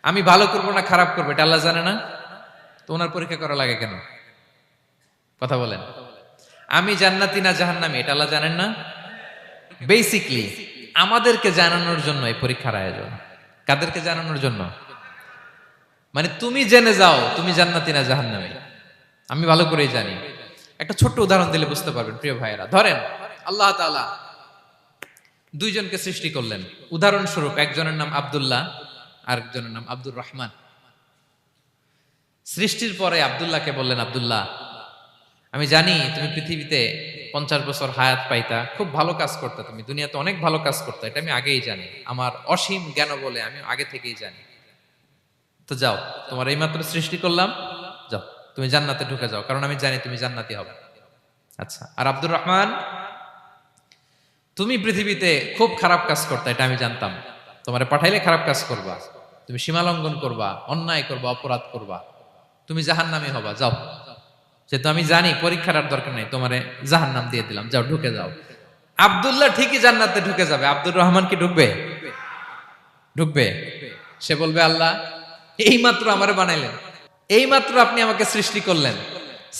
আমি ভালো করবো না খারাপ করবো এটা আল্লাহ জানে না, তো ওনার পরীক্ষা করা লাগে কেন? কথা বলেন। আমি জান্নাতি না জাহান্নামী এটা আল্লাহ জানেন না? বেসিকলি আমাদেরকে জানানোর জন্য এই পরীক্ষার আয়োজন। কাদেরকে জানানোর জন্য? মানে তুমি জেনে যাও তুমি জান্নাতি না জাহান্নামী, আমি ভালো করেই জানি। একটা ছোট্ট উদাহরণ দিলে বুঝতে পারবেন প্রিয় ভাইয়েরা। ধরেন আল্লাহ তাআলা দুইজনকে সৃষ্টি করলেন। উদাহরণস্বরূপ একজনের নাম আব্দুল্লাহ আর একজনের নাম আব্দুর রহমান। সৃষ্টির পরে আব্দুল্লাহকে বললেন, আব্দুল্লাহ আমি জানি তুমি পৃথিবীতে 50 বছর হায়াত পাইতা, খুব ভালো কাজ করতে, তুমি দুনিয়াতে অনেক ভালো কাজ করতে, এটা আমি আগেই জানি, আমার অসীম জ্ঞান বলে আমি আগে থেকেই জানি। তো যাও, তোমার এইমাত্র সৃষ্টি করলাম, যাও তুমি জান্নাতে ঢুকে যাও, কারণ আমি জানি তুমি জান্নাতি হবে। আচ্ছা, আর আব্দুর রহমান তুমি পৃথিবীতে খুব খারাপ কাজ করতে, এটা আমি জানতাম, তোমারে পাঠাইলে খারাপ কাজ করবা, তুমি সীমা লঙ্ঘন করবা, অন্যায় করবা, অপরাধ করবা, তুমি জাহান্নামী হবা, যাও। যেহেতু আমি জানি পরীক্ষার আর দরকার নেই, তোমারে জাহান্নাম দিয়ে দিলাম, যাও ঢুকে যাও। আব্দুল্লাহ ঠিকই জান্নাতে ঢুকে যাবে, আব্দুর রহমান কি ঢুকবে? ঢুকবে। সে বলবে, আল্লাহ এইমাত্র আমারে বানাইলেন, এইমাত্র আপনি আমাকে সৃষ্টি করলেন,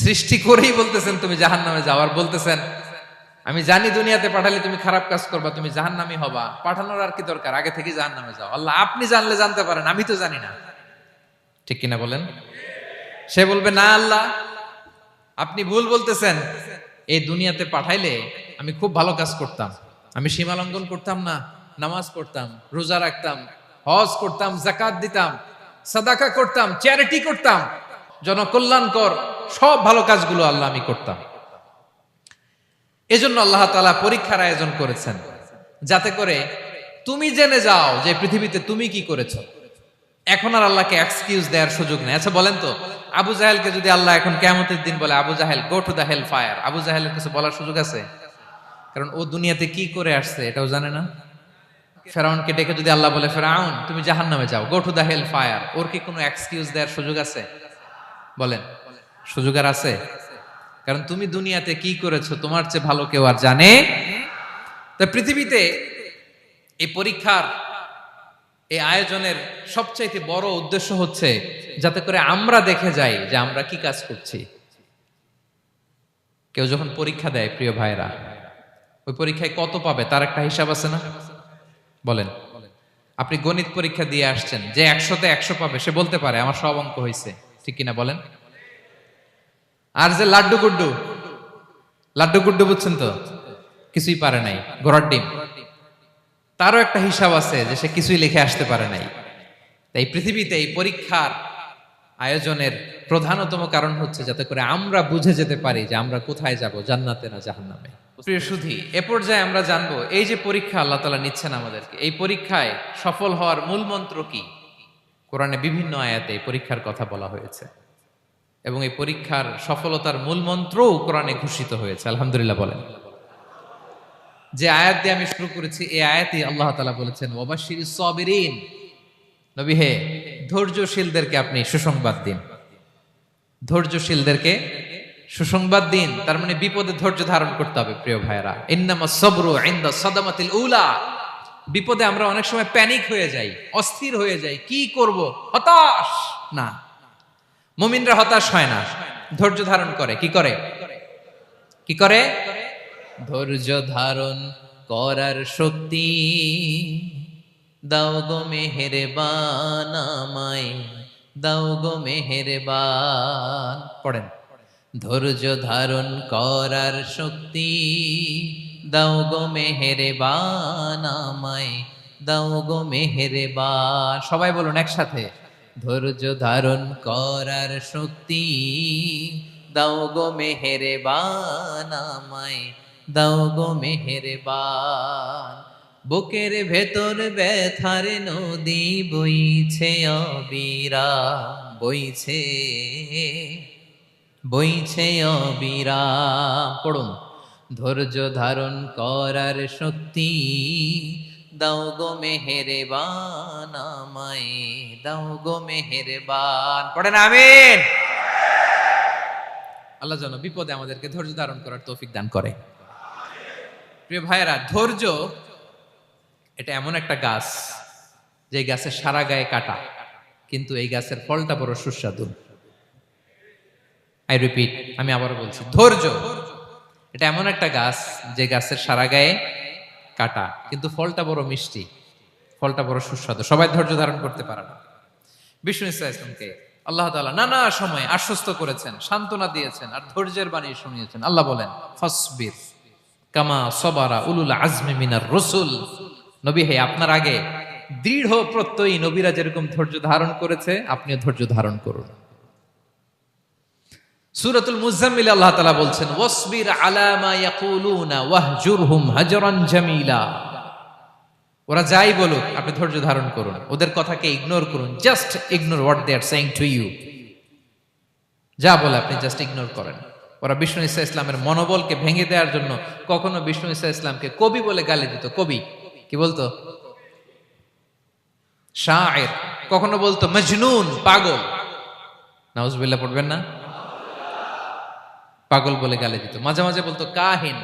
সৃষ্টি করেই বলতেছেন তুমি জাহান্নামে যাও, আর বলতেছেন আমি জানি দুনিয়াতে পাঠালে তুমি খারাপ কাজ করবা, তুমি জাহান্নামী হবা, পাঠানোর আর কি দরকার, আগে থেকে জাহান্নামে যাও। আল্লাহ আপনি জানলে জানতে পারেন, আমি তো জানি না। ঠিক কিনা বলেন? সে বলবে, না আল্লাহ আপনি ভুল বলতেছেন, এই দুনিয়াতে পাঠাইলে আমি খুব ভালো কাজ করতাম, আমি সীমা লঙ্ঘন করতাম না, নামাজ পড়তাম, রোজা রাখতাম, হজ করতাম, যাকাত দিতাম, সাদাকা করতাম, চ্যারিটি করতাম, জনকল্যাণকর সব ভালো কাজগুলো আল্লাহ আমি করতাম। এজন্য আল্লাহ তাআলা পরীক্ষার আয়োজন করেছেন, যাতে করে তুমি জেনে যাও যে পৃথিবীতে তুমি কি করেছো। এখন আর আল্লাহকে এক্সকিউজ দেওয়ার সুযোগ নেই। আচ্ছা বলেন তো, আবু জাহেলকে যদি আল্লাহ এখন কিয়ামতের দিন বলে, Abu Jahl go to the hell fire, আবু জাহেলের কিছু বলার সুযোগ আছে? কারণ ও দুনিয়াতে কি করে আসছে এটাও জানে না। ফেরাউনকে ডেকে যদি আল্লাহ বলে, ফেরাউন তুমি জাহান্নামে যাও, go to the hell fire, ওর কি কোনো এক্সকিউজ দেওয়ার সুযোগ আছে? বলেন, সুযোগ আর আছে? কারণ তুমি দুনিয়াতে কি করেছো তোমার চেয়ে ভালো কেউ আর জানে। তা পৃথিবীতে এই পরীক্ষার এই আয়োজনের সবচাইতে বড় উদ্দেশ্য হচ্ছে যাতে করে আমরা দেখে যাই যে আমরা কি কাজ করছি। কেউ যখন পরীক্ষা দেয় প্রিয় ভাইরা, ওই পরীক্ষায় কত পাবে তার একটা হিসাব আছে না? বলেন, আপনি গণিত পরীক্ষা দিয়ে আসছেন, যে 100-তে 100 পাবে সে বলতে পারে আমার সব অঙ্ক হয়েছে, ঠিক কিনা বলেন? আর যে লাড্ডু গুড্ডু বুঝছেন তো, কিছুই পারে নাই, ঘোড়ার ডিম, তারও একটা হিসাব আছে যে সে কিছুই লিখে আসতে পারে নাই। তাই পৃথিবীতে এই পরীক্ষার আয়োজনের প্রধানতম কারণ হচ্ছে যাতে করে আমরা বুঝে যেতে পারি যে আমরা কোথায় যাব, জান্নাতে না জাহান্নামে। প্রিয় সুধী, এ পর্যায়ে আমরা জানবো এই যে পরীক্ষা আল্লাহ তাআলা নিচ্ছেন আমাদেরকে, এই পরীক্ষায় সফল হওয়ার মূল মন্ত্র কি। কোরআনে বিভিন্ন আয়াতে এই পরীক্ষার কথা বলা হয়েছে এবং এই পরীক্ষার সফলতার মূল মন্ত্রও কোরআনে ঘোষিত হয়েছে। আলহামদুলিল্লাহ বলেন। যে আয়াত দিয়ে আমি শুরু করেছি এই আয়াতে আল্লাহ তাআলা বলেছেন, ওয়াবাশশিরিস সাবিরিন, নবী হে ধৈর্যশীলদেরকে আপনি সুসংবাদ দিন, ধৈর্যশীলদেরকে সুসংবাদ দিন। তার মানে বিপদে ধৈর্য ধারণ করতে হবে প্রিয় ভাইরা। ইন্নামাস সাবরু ইনদা সাদামাতিল উলা। বিপদে আমরা অনেক সময় প্যানিক হয়ে যাই, অস্থির হয়ে যাই, কি করব, হতাশ না। মুমিনরা হতাশ হয় না, ধৈর্য ধারণ করে। কি করে? কি করে? ধৈর্য ধারণ করার শক্তি দাও গো মেহেরবান আমায়, দাও গো মেহেরবান। পড়েন, ধৈর্য ধারণ করার শক্তি দাও গো মেহেরবান আমায়, দাও গো মেহেরবান। সবাই বলুন একসাথে, ধৈর্য ধারণ করার শক্তি দাও গো মেহেরবান আমায়, দাও গো মেহেরবান। বুকের ভেতর ব্যথার নদী বইছে অবিরাম, বইছে বইছে অবিরাম। পড়ুন, ধৈর্য ধারণ করার শক্তি দাও গো মেহেরবান, আমায় দাও গো মেহেরবান। পড়েন আমিন। আল্লাহ যেন বিপদে আমাদেরকে ধৈর্য ধারণ করার তৌফিক দান করে। প্রিয় ভাইয়েরা, ধৈর্য এটা এমন একটা গাছ যে গাছের সারা গায়ে কাটা, কিন্তু এই গাছের ফলটা বড় সুস্বাদু। আই রিপিট, আমি আবারও বলছি, ধৈর্য এটা এমন একটা গাছ যে গাছের সারা গায়ে কাটা, কিন্তু ফলটা বড় মিষ্টি, ফলটা বড় সুস্বাদু। সবাই ধৈর্য ধারণ করতে পারে না। বিষ্ণু ইসলামকে আল্লাহ তাআলা নানা সময় আশ্বস্ত করেছেন, সান্ত্বনা দিয়েছেন, আর ধৈর্যের বাণী শুনিয়েছেন। আল্লাহ বলেন, ফাসবির কামা সবারা উলুল আজমি মিনার রসুল। নবী হে, আপনার আগে দৃঢ় প্রত্যয়ী নবীরা যেরকম ধৈর্য ধারণ করেছে, আপনিও ধৈর্য ধারণ করুন। সূরাতুল মুজাম্মিল আল্লাহ তাআলা বলছেন, ওয়াসবির আলা মা ইয়াকুলুনা ওয়াহজুরহুম হাজরান জামিলা। ওরা যাই বলুক, আপনি ধৈর্য ধারণ করুন, ওদের কথাকে ইগনোর করুন। Just ignore what they are saying to you. যা বলে আপনি জাস্ট ইগনোর করেন। ওরা বিষ্ণু ঈসা ইসলামের মনোবলকে ভেঙে দেওয়ার জন্য কখনো বিষ্ণু ঈসা ইসলামকে কবি বলে গালি দিত। কবি কি বলতো? শায়ের। কখনো বলতো মজনুন, পাগল। নাউজুবিল্লাহ পড়বেন না? পাগল বলে গালি দিত। মাঝে মাঝে বলতো কাহিন,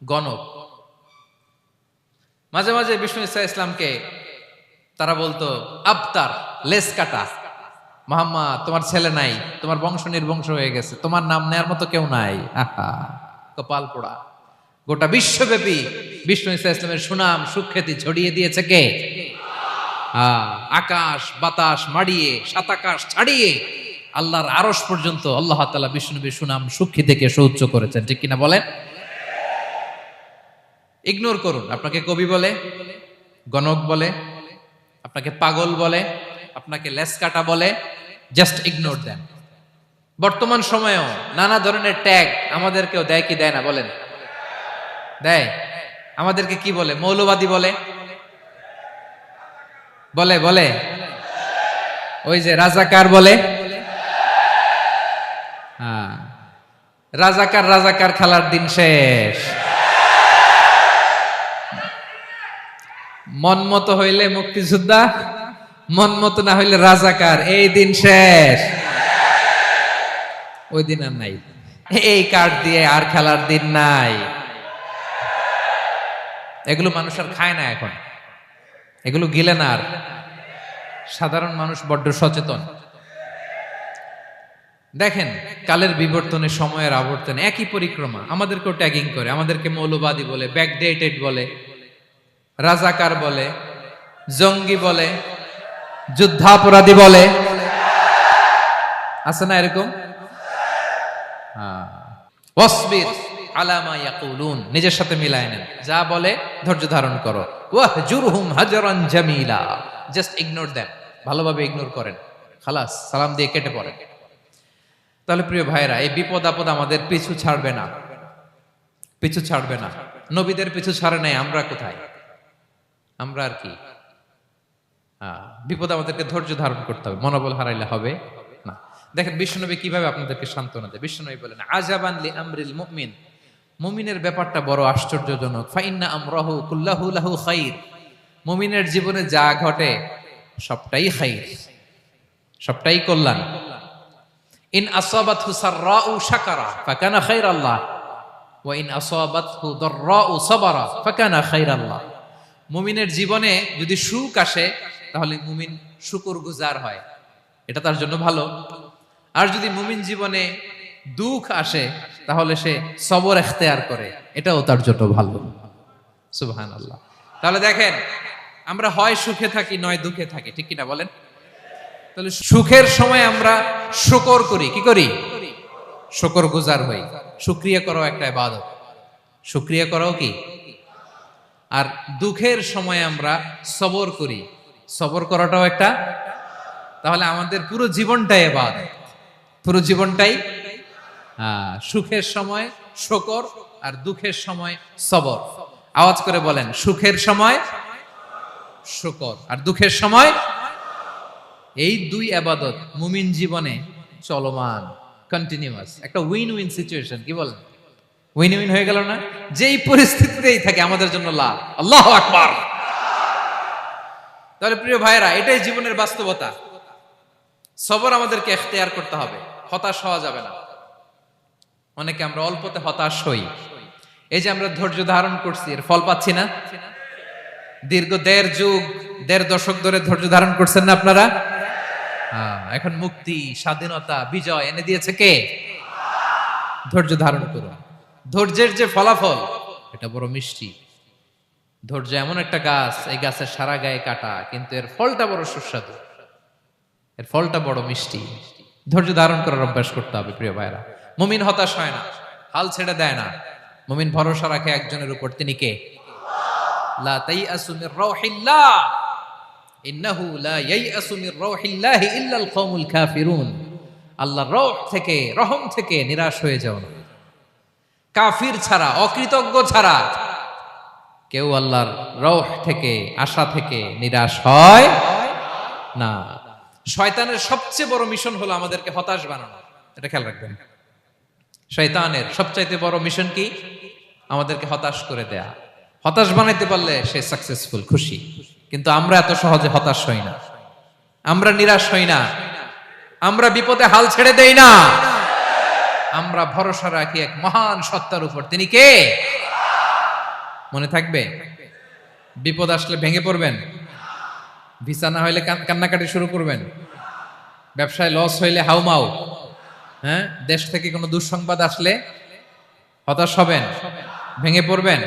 গণক। মাঝে মাঝে বিষ্ণু ঈসা ইসলামকে তারা বলতো আবতার, লেস কাটা। মুহাম্মদ, তোমার ছেলে নাই, তোমার বংশ নির্বংশ হয়ে গেছে, তোমার নাম নেয়ার মতো কেউ নাই। আহা, কপাল পোড়া। গোটা বিশ্বব্যাপী বিষ্ণু ঈসা ইসলামের সুনাম সুখ্যাতি ছড়িয়ে দিয়েছে কে? আকাশ বাতাস মাড়িয়ে, সাতাকাশ ছাড়িয়ে আল্লাহর আরশ পর্যন্ত আল্লাহ তাআলা বিষ্ণুনবীর সুনাম সুখ্যাতিকে সুউচ্চ করেছেন। ঠিক কিনা বলেন? ইগনোর করুন। আপনাকে কবি বলে, গণক বলে, আপনাকে পাগল বলে, আপনাকে লেসকাটা বলে, জাস্ট ইগনোর দেন। বর্তমান সময়েও নানা ধরনের ট্যাগ আমাদেরকেও দেয় কি দেয় না বলেন? দেয়। আমাদেরকে কি বলে? মৌলবাদী বলে, বলে বলে ওই যে রাজাকার বলে। হ্যাঁ, রাজাকার রাজাকার খেলার দিন শেষ। মন মতো হইলে মুক্তিযোদ্ধা, মন মতো না হইলে রাজাকার, এই দিন শেষ। ওই দিন আর নাই। এই কার্ড দিয়ে আর খেলার দিন নাই। এগুলো মানুষ আর খায় না এখন, এগুলো গিলে না আর। সাধারণ মানুষ বড্ড সচেতন। দেখেন, কালের বিবর্তনে, সময়ের আবর্তনে একই পরিক্রমা আমাদেরকেও ট্যাগিং করে। আমাদেরকে মৌলবাদী বলে, ব্যাকডেটেড বলে, রাজাকার বলে, জঙ্গি বলে, যুদ্ধাপরাধী বলে। আছে না এরকম? ওয়াসবির আলা মা ইয়াকুলুন, নিজের সাথে মিলায় নেন। যা বলে ধৈর্য ধারণ করো। ওয়াহজুরহুম হাজরান জামিলা, জাস্ট ইগনোর দেন, ভালোভাবে ইগনোর করেন, খালাস, সালাম দিয়ে কেটে পড়েন। তাহলে প্রিয় ভাইরা, এই বিপদ আপদ আমাদের পিছু ছাড়বে না, পিছু ছাড়বে না। নবীদের পিছু ছাড়ে নাই, আমরা কোথায়? আমরা আর কি? বিপদ আমাদেরকে ধৈর্য ধারণ করতে হবে, মনোবল হারাইলে হবে না। দেখেন বিশ্বনবী কিভাবে আপনাদেরকে সান্ত্বনা দেয়। বিশ্বনবী বলেন, আজাবান লি আমরিল মুমিন, মুমিনের ব্যাপারটা বড় আশ্চর্যজনক। ফাইন্না আমরাহু কুল্লাহু লাহু খাইর, মুমিনের জীবনে যা ঘটে সবটাই খাইর, সবটাই কল্যাণ। ইন আসাবাতহু সাররাউ শাকারা ফাকানা খাইরাল্লাহ ওয়া ইন আসাবাতহু দাররাউ সাবারা ফাকানা খাইরাল্লাহ। মুমিনের জীবনে যদি সুখ আসে তাহলে মুমিন শুকরগুজার হয়, এটা তার জন্য ভালো। আর যদি মুমিন জীবনে দুঃখ আসে তাহলে সে সবর ইখতিয়ার করে, এটাও তার জন্য ভালো। সুবহানাল্লাহ। তাহলে দেখেন, আমরা হয় সুখে থাকি নয় দুঃখে থাকি, ঠিক কিনা বলেন? তাহলে সুখের সময় আমরা শুকর করি, কি করি? শুকরগুজার হই। শুকরিয়া করাও একটা ইবাদত, শুকরিয়া করাও কি? আর দুঃখের সময় আমরা সবর করি, সবর করাটাও একটা। তাহলে আমাদের পুরো জীবনটাই ইবাদত, পুরো জীবনটাই সুখের সময় শুকর আর দুঃখের সময় সবর। আওয়াজ করে বলেন, সুখের সময় শুকর, আর দুঃখের সময়। এই দুই ইবাদত মুমিন জীবনে চলমান, কন্টিনিউয়াস, একটা উইন উইন সিচুয়েশন। কি বলেন? উইন উইন হয়ে গেল না? যেই পরিস্থিতিতেই থাকে আমাদের জন্য লাভ। আল্লাহু আকবার। তাহলে প্রিয় ভাইরা, এটাই জীবনের বাস্তবতা। সবর আমাদেরকে ইখতিয়ার করতে হবে, হতাশ হওয়া যাবে না। অনেকে আমরা অল্পতে হতাশ হই। এই যে আমরা ধৈর্য ধারণ করছি, এর ফল পাচ্ছি না? দীর্ঘ 1.5 যুগ, 1.5 দশক ধরে ধৈর্য ধারণ করছেন না আপনারা? এখন মুক্তি, স্বাধীনতা, বিজয় এনে দিয়েছে কে? ধৈর্য ধারণ করুন। ধৈর্যের যে ফলাফল, এটা বড় মিষ্টি। ধৈর্য এমন একটা গাছ, এই গাছের সারা গায়ে কাটা, কিন্তু এর ফলটা বড় সুস্বাদু, এর ফলটা বড় মিষ্টি। ধৈর্য ধারণ করার অভ্যাস করতে হবে প্রিয় ভাইরা। মুমিন হতাশ হয় না, হাল ছেড়ে দেয় না। মুমিন ভরসা রাখে একজনের উপর, তিনি কে? লা তাইআসু মির রাউহিল্লাহ, ইন্নাহু লা ইয়াইআসু মির রাউহিল্লাহি ইল্লাল কওমুল কাফিরুন। আল্লাহর রহ থেকে, রহম থেকে নিরাশ হয়ে যাও না। কাফির ছাড়া, অকৃতজ্ঞ ছাড়া কেউ আল্লাহর রহ থেকে, আশা থেকে নিরাশ হয় না। শয়তানের সবচেয়ে বড় মিশন হলো আমাদেরকে হতাশ বানানো। এটা খেয়াল রাখবেন। শয়তানের সবচাইতে বড় মিশন কি? আমাদেরকে হতাশ করে দেয়া। হতাশ বানাইতে পারলে সে সাকসেসফুল, খুশি। কিন্তু আমরা এত সহজে হতাশ হই না, আমরা নিরাশ হই না, আমরা বিপদে হাল ছেড়ে দেই না। আমরা ভরসা রাখি এক মহান সত্তার উপর, তিনি কে? মনে থাকবে? বিপদ আসলে ভেঙে পড়বেন, ভিসা না হইলে কান্নাকাটি শুরু করবেন, ব্যবসায় লস হইলে হাউমাউ, হ্যাঁ, দেশ থেকে কোনো দুঃসংবাদ আসলে হতাশ হবেন, ভেঙে পড়বেন।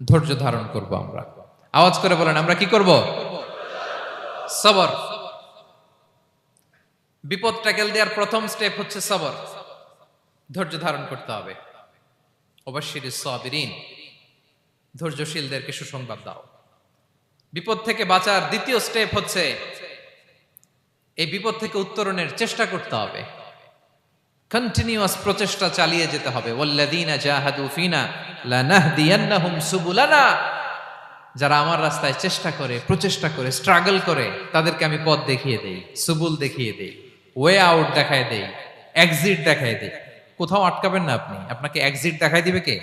ধৈর্য ধারণ করব আমরা। আওয়াজ করে বলেন, আমরা কি করব? সবর। বিপদ ট্যাকেল দেওয়ার প্রথম স্টেপ হচ্ছে সবর। ধৈর্য ধারণ করতে হবে। অবশ্যই সাবিরিন, ধৈর্যশীলদেরকে সুসংবাদ দাও। বিপদ থেকে বাঁচার দ্বিতীয় স্টেপ হচ্ছে এই বিপদ থেকে উত্তরণের চেষ্টা করতে হবে। কন্টিনিউয়াস প্রচেষ্টা চালিয়ে যেতে হবে। ওয়াল্লাযীনা জাহাদু ফিনা লানাহদিয়ান্নাহুম সুবুলানা। যারা আমার রাস্তায় চেষ্টা করে, প্রচেষ্টা করে, স্ট্রাগল করে, তাদেরকে আমি পথ দেখিয়ে দেই, সুবুল দেখিয়ে দেই, ওয়ে আউট দেখায় দেই, এক্সিট দেখায় দেই। কোথাও আটকাবেন না আপনি, আপনাকে এক্সিট দেখায় দিবে কে?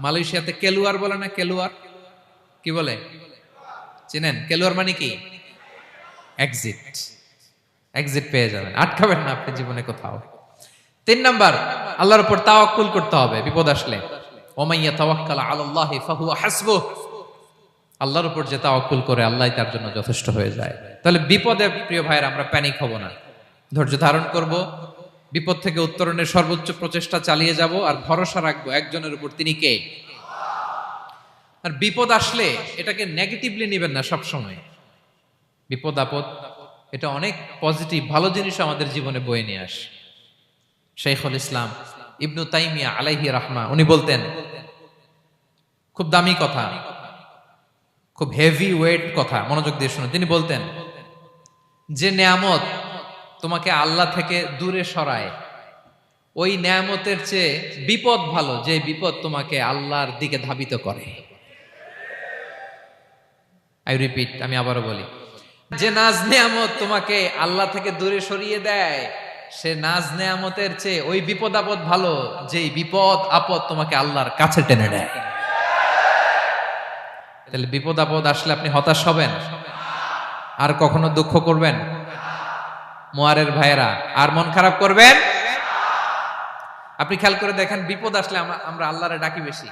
মালয়েশিয়াতে কেলুয়ার বলে না? কেলুয়ার কি বলে চেনেন? কেলুয়ার মানে কি? এক্সিট। এক্সিট পেয়ে যাবেন, আটকাবেন না আপনি জীবনে কোথাও। 3 নাম্বার, আল্লাহর উপর তাওয়াক্কুল করতে হবে বিপদ আসলে। ওমাইয়া তাওয়াক্কাল আলাল্লাহি ফাহুয়া হাসবুহ। আল্লাহর উপর যে তাওয়াক্কুল করে, আল্লাহই তার জন্য যথেষ্ট হয়ে যায়। তাহলে বিপদে প্রিয় ভাইরা আমরা প্যানিক হব না, ধৈর্য ধারণ করব, বিপদ থেকে উত্তরণের সর্বোচ্চ প্রচেষ্টা চালিয়ে যাব, আর ভরসা রাখবো একজনের উপর, তিনি কে? আর বিপদ আসলে এটাকে নেগেটিভলি নেবেন না সব সময়। বিপদ আপদ এটা অনেক পজিটিভ, ভালো জিনিস আমাদের জীবনে বয়ে নিয়ে আসে। শাইখুল ইসলাম ইবনু তাইমিয়া আলাইহি রাহমা, উনি বলতেন, খুব দামি কথা, খুব হেভি ওয়েট কথা, মনোযোগ দিয়ে শুনুন। তিনি বলতেন, যে নেয়ামত তোমাকে আল্লাহ থেকে দূরে সরায়, ওই নেয়ামতের চেয়ে বিপদ ভালো, যে বিপদ তোমাকে আল্লাহর দিকে ধাবিত করে। আই রিপিট, আমি আবারও বলি, যে নাজ নেয়ামত তোমাকে আল্লাহ থেকে দূরে সরিয়ে দেয়, সে নাজ নেয়ামতের চেয়ে ওই বিপদ আপদ ভালো, যে বিপদ আপদ তোমাকে আল্লাহর কাছে টেনে নেয়। তাহলে বিপদ আপদ আসলে আপনি হতাশ হবেন? আর কখনো দুঃখ করবেন? মোয়ারের ভাইয়েরা, আর মন খারাপ করবেন? আপনি খেয়াল করে দেখেন, বিপদ আসলে আমরা আল্লাহরে ডাকি বেশি।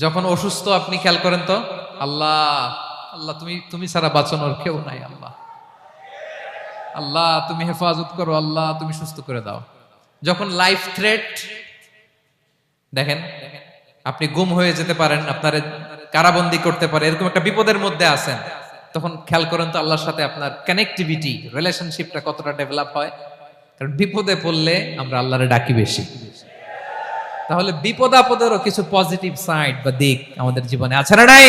যখন অসুস্থ আপনি খেয়াল করেন তো, আল্লাহ আল্লাহ, তুমি ছাড়া বাঁচানোর কেউ নাই, আল্লাহ আল্লাহ তুমি হেফাজত করো, আল্লাহ তুমি সুস্থ করে দাও। যখন লাইফ থ্রেট, দেখেন আপনি গুম হয়ে যেতে পারেন, আপনার কারাবন্দি করতে পারে, এরকম একটা বিপদের মধ্যে আছেন, তখন খেয়াল করেন তো আল্লাহর সাথে আপনার কানেক্টিভিটি, রিলেশনশিপটা কতটা ডেভেলপ হয়। কারণ বিপদে পড়লে আমরা আল্লাহরে ডাকি বেশি। তাহলে বিপদ আপদেরও কিছু পজিটিভ সাইড বা দিক আমাদের জীবনে আছে না নাই?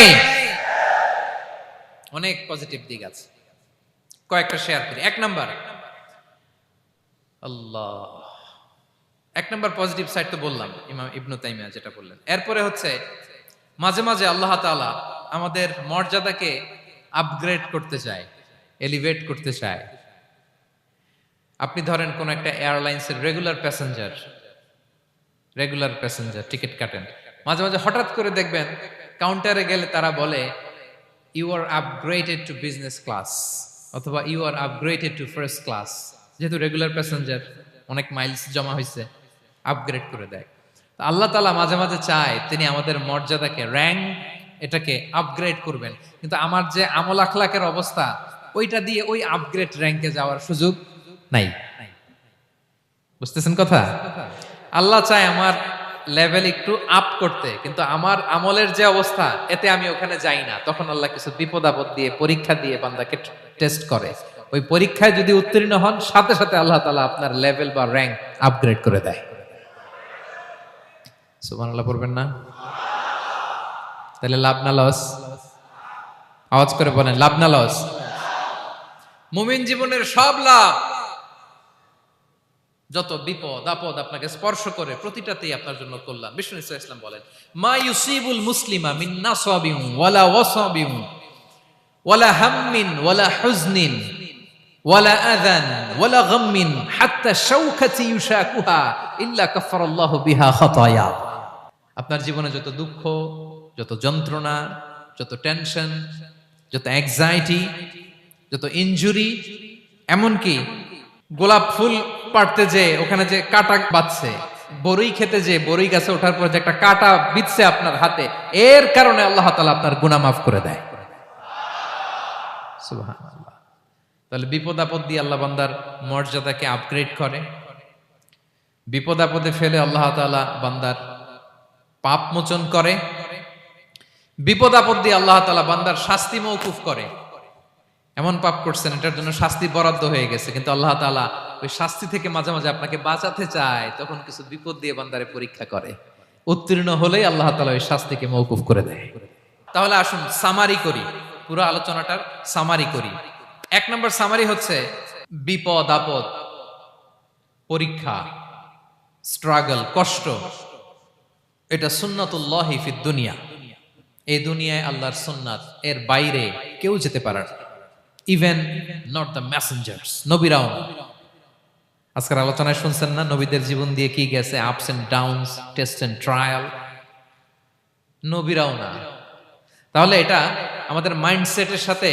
অনেক পজিটিভ দিক আছে, কয়েকটা শেয়ার করি। 1 নাম্বার, আল্লাহ এক নম্বর পজিটিভ সাইড তো বললাম, ইমাম ইবনু তাইমিয়া যেটা বললেন। এরপরে হচ্ছে মাঝে মাঝে আল্লাহ তাআলা আমাদের মর্যাদাকে আপগ্রেড করতে চায়, এলিভেট করতে চায়। আপনি ধরেন কোন একটা এয়ারলাইন্সের রেগুলার প্যাসেঞ্জার টিকিট কাটেন, মাঝে মাঝে হঠাৎ করে দেখবেন কাউন্টারে গেলে তারা বলে you are upgraded to business class অথবা you are upgraded to first class. যেহেতু রেগুলার প্যাসেঞ্জার, অনেক মাইলস জমা হয়েছে, আপগ্রেড করে দেয়। তো আল্লাহ তাআলা মাঝে মাঝে চায় তিনি আমাদের মর্যাদাকে, র্যাঙ্ক এটাকে আপগ্রেড করবেন, কিন্তু আমার যে আমল আখলাকের অবস্থা ওইটা দিয়ে ওই আপগ্রেড র্যাঙ্কে যাওয়ার সুযোগ নাই। বুঝতেছেন কথা? আল্লাহ চায় আমার লেভেল একটু আপ করতে, কিন্তু আমার আমলের যে অবস্থা এতে আমি ওখানে যাই না। তখন আল্লাহ কিছু বিপদ আপদ দিয়ে, পরীক্ষা দিয়ে বান্দাকে টেস্ট করে। ওই পরীক্ষায় যদি উত্তীর্ণ হন, সাথে সাথে আল্লাহ তাআলা আপনার লেভেল বা র্যাঙ্ক আপগ্রেড করে দেয়। সুবহানাল্লাহ পড়বেন না? তাহলে লাভ না লস? আওয়াজ করে বলেন, লাভ না লস? মুমিন জীবনের সব লাভ। যত বিপদ আপদ আপনাকে স্পর্শ করে প্রতিটাতেই আপনার জন্য কল্যাণ। বিষ্ণু ইসলাম বলেন, মা ইউসিবুল মুসলিমা মিন নাসাবিন ওয়ালা ওয়াসাবিন ওয়ালা হাম্মিন ওয়ালা হুজনিন ওয়ালা আযান ওয়ালা গাম্মিন হাত্তা শাওকাতি ইউশাকুহা ইল্লা কাফারাল্লাহু বিহা খাতায়া। আপনার জীবনে যত দুঃখ, যত যন্ত্রণা, যত টেনশন, যত অ্যাংজাইটি, যত ইনজুরি, এমনকি গোলাপ ফুল পাড়তে যে ওখানে যে কাটা বাঁধছে, বড়ই খেতে যে বড়ই গাছে ওঠার পর যে একটা কাটা বিঁধছে আপনার হাতে, এর কারণে আল্লাহ তাআলা আপনার গুনাহ মাফ করে দেয়। সুবহানাল্লাহ। তাহলে বিপদ আপদ দিয়ে আল্লাহ বান্দার মর্যাদাকে আপগ্রেড করে। বিপদ আপদে ফেলে আল্লাহ তাআলা বান্দার পাপ মোচন করে। বিপদ আপদ দিয়ে আল্লাহ তাআলা বান্দার শাস্তি মওকুফ করে। এমন পাপ করছেন এটার জন্য শাস্তি বরাদ্দ হয়ে গেছে, কিন্তু আল্লাহ তাআলা ওই শাস্তি থেকে মাঝে মাঝে আপনাকে বাঁচাতে চায়, তখন কিছু বিপদ দিয়ে বান্দারে পরীক্ষা করে। উত্তীর্ণ হলেই আল্লাহ তাআলা ওই শাস্তিকে মওকুফ করে দেয়। তাহলে আসুন সামারি করি, পুরো আলোচনাটার সামারি করি। এক নম্বর সামারি হচ্ছে বিপদ আপদ, পরীক্ষা, স্ট্রাগল, কষ্ট, এটা সুন্নাতুল্লাহি ফিদ দুনিয়া। এই দুনিয়ায় আল্লাহর সুন্নাত, এর বাইরে কেউ যেতে পারে না। ইভেন নট দ্য মেসেঞ্জার্স, নবীরাও না। আজকের আলোচনায় শুনছেন না নবীদের জীবন দিয়ে কি গেছে, ups and downs, test and trial, নবীরাও না। তাহলে এটা আমাদের মাইন্ডসেটের সাথে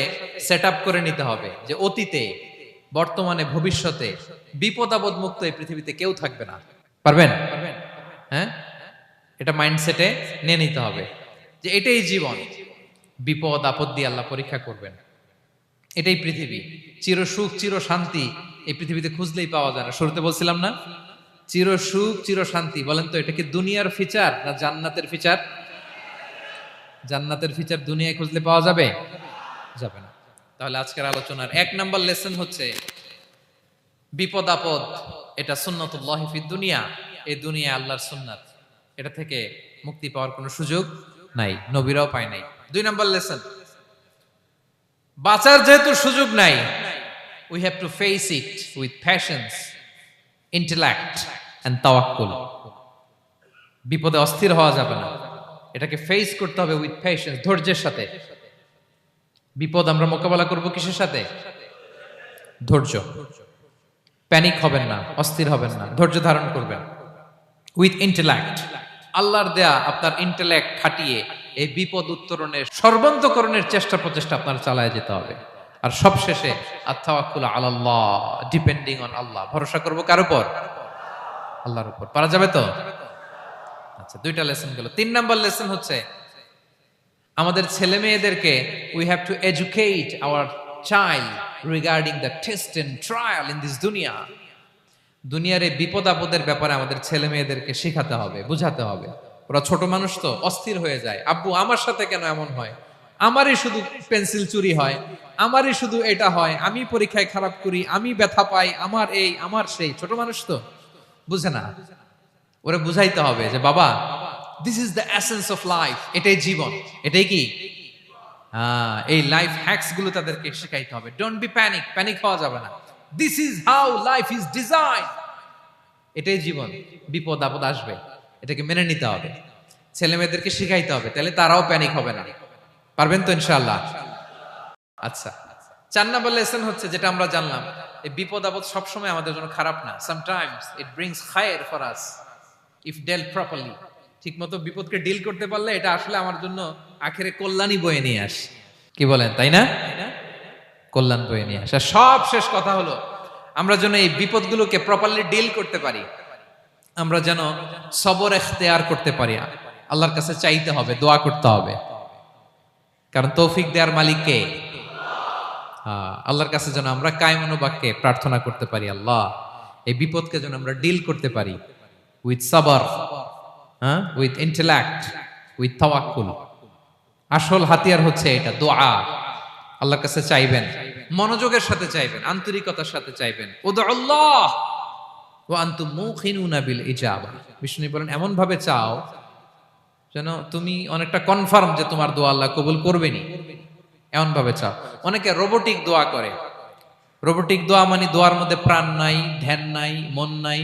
সেট আপ করে নিতে হবে যে অতীতে, বর্তমানে, ভবিষ্যতে বিপদ আপদ মুক্ত এই পৃথিবীতে কেউ থাকবে না। পারবেন? হ্যাঁ, এটা মাইন্ডসেটে নিয়ে নিতে হবে যে এটাই জীবন, বিপদ আপদ দিয়ে আল্লাহ পরীক্ষা করবেন। এটাই পৃথিবী। চির সুখ চির শান্তি এই পৃথিবীতে খুঁজলেই পাওয়া যায় না। শুরুতে বলছিলাম না, চির সুখ চির শান্তি। বলেন তো এটা কি দুনিয়ার ফিচার না জান্নাতের ফিচার? জান্নাতের ফিচার দুনিয়ায় খুঁজলে পাওয়া যাবে? যাবে না। তাহলে আজকের আলোচনার এক নাম্বার লেসন হচ্ছে বিপদ আপদ এটা সুন্নাতুল্লাহি ফিদ দুনিয়া। এই দুনিয়া আল্লাহর সুন্নাত, এটা থেকে মুক্তি পাওয়ার কোনো সুযোগ নাই, নবীরাও পায় নাই। দুই নাম্বার লেসন, বাঁচার যেহেতু সুযোগ নাই, we have to face it with patience, intellect and tawakkul. বিপদে অস্থির হওয়া যাবে না, এটাকে ফেস করতে হবে উইথ পেশেন্স, ধৈর্যের সাথে। বিপদ আমরা মোকাবেলা করব কিসের সাথে? ধৈর্য। প্যানিক হবেন না, অস্থির হবেন না, ধৈর্য ধারণ করবেন। উইথ ইন্টেলেক্ট, আল্লাহর দেয়া আপনার ইন্টেলেক্ট খাটিয়ে এই বিপদ উত্তরণের সর্বান্তকরণের চেষ্টা প্রচেষ্টা আপনার চালায় যেতে হবে। আর সবশেষে আত-তাওয়াক্কুল আলাল্লাহ, ডিপেন্ডিং অন আল্লাহ, ভরসা করব কার উপর? আল্লাহর উপর। পারা যাবে তো? আচ্ছা, দুইটা লেসন গেল। তিন নাম্বার লেসন হচ্ছে আমাদের ছেলে মেয়েদেরকে we have to educate our child regarding the test and trial in this duniya. দুনিয়ার এই বিপদ আপদের ব্যাপারে আমাদের ছেলে মেয়েদেরকে শেখাতে হবে, বুঝাতে হবে। ওরা ছোট মানুষ তো অস্থির হয়ে যায়, আব্বু আমার সাথে কেন এমন হয়, আমারই শুধু পেন্সিল চুরি হয়, আমারই শুধু এটা হয়, আমি পরীক্ষায় খারাপ করি, আমি ব্যথা পাই, আমার এই আমার সেই। ছোট মানুষ তো বুঝে না। ওরা বুঝাইতে হবে যে বাবা, this is the essence of life, এটাই জীবন। এটাই কি এই লাইফ হ্যাকস গুলো তাদেরকে শেখাইতে হবে। ডোন্ট বি প্যানিক, প্যানিক হওয়া যাবে না। This is how life is design. এটাই জীবন, বিপদ আপদ আসবে, এটাকে মেনে নিতে হবে, ছেলে মেয়েদেরকে শিখাইতে হবে, তাহলে তারাও প্যানিক হবে না। পারবেন তো ইনশাআল্লাহ? আচ্ছা, 4 নম্বর লেসন হচ্ছে যেটা আমরা জানলাম, এই বিপদ আপদ সবসময় আমাদের জন্য খারাপ না। Sometimes it brings khair for us if dealt properly. ঠিক মতো বিপদকে ডিল করতে পারলে এটা আসলে আমার জন্য আখেরে কল্যাণই বয়ে নিয়ে আসে। কি বলেন, তাই না? কল্যাণ বয়ে নিয়ে আসে। আর সব শেষ কথা হলো, আমরা যেন এই বিপদগুলোকে প্রপারলি ডিল করতে পারি, আমরা যেন সবর এখতিয়ার করতে পারি। আল্লাহর কাছে চাইতে হবে, দোয়া করতে হবে, কারণ তৌফিক দেওয়ার মালিক কে? আল্লাহর কাছে যেন আমরা কায়মনোবাক্যে প্রার্থনা করতে পারি, আল্লাহ এই বিপদকে যেন আমরা ডিল করতে পারি উইথ সাবর, উইথ ইন্টেলেক্ট, উইথ তাওয়াক্কুল। আসল হাতিয়ার হচ্ছে এটা, দোয়া। আল্লাহর কাছে চাইবেন, মনোযোগের সাথে চাইবেন, আন্তরিকতার সাথে চাইবেন। উদউল্লাহ ওয়া আনতুম মুখিনুনা বিল ইজাবা। বিষ্ণু বলেন এমন ভাবে চাও যেন তুমি অনেকটা কনফার্ম যে তোমার দোয়া আল্লাহ কবুল করবেনই, এমন ভাবে চাও। অনেকে রোবোটিক দোয়া করে। রোবোটিক দোয়া মানে দোয়ার মধ্যে প্রাণ নাই, ধ্যান নাই, মন নাই,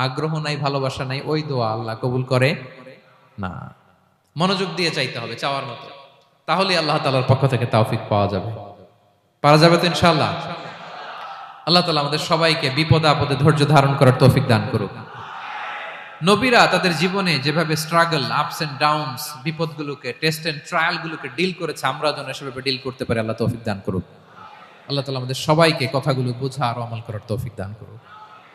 আগ্রহ নাই, ভালোবাসা নাই, ওই দোয়া আল্লাহ কবুল করে না। মনোযোগ দিয়ে চাইতে হবে চাওয়ার মতো, তাহলে আল্লাহ তাআলার পক্ষ থেকে তৌফিক পাওয়া যাবে। পারা যাবে তো ইনশাআল্লাহ? আল্লাহ তাআলা আমাদের সবাইকে বিপদে আপদে ধৈর্য ধারণ করার তৌফিক দান করুক। নবীরা তাদের জীবনে যেভাবে স্ট্রাগল, আপস এন্ড ডাউনস, বিপদগুলোকে, টেস্ট এন্ড ট্রায়ালগুলোকে ডিল করেছে, আমরা যেন সেভাবে ডিল করতে পারি। আল্লাহ তৌফিক দান করুক। আল্লাহ তাআলা আমাদের সবাইকে কথাগুলো বোঝা আর আমল করার তৌফিক দান করুক।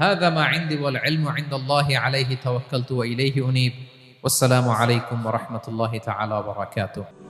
হাযা মা ইনদি ওয়াল ইলমু ইনদাল্লাহি আলাইহি তাওয়াক্কালতু ওয়া ইলাইহি উনীব। ওয়াসসালামু আলাইকুম ওয়া রাহমাতুল্লাহি তাআলা ওয়া বারাকাতুহু।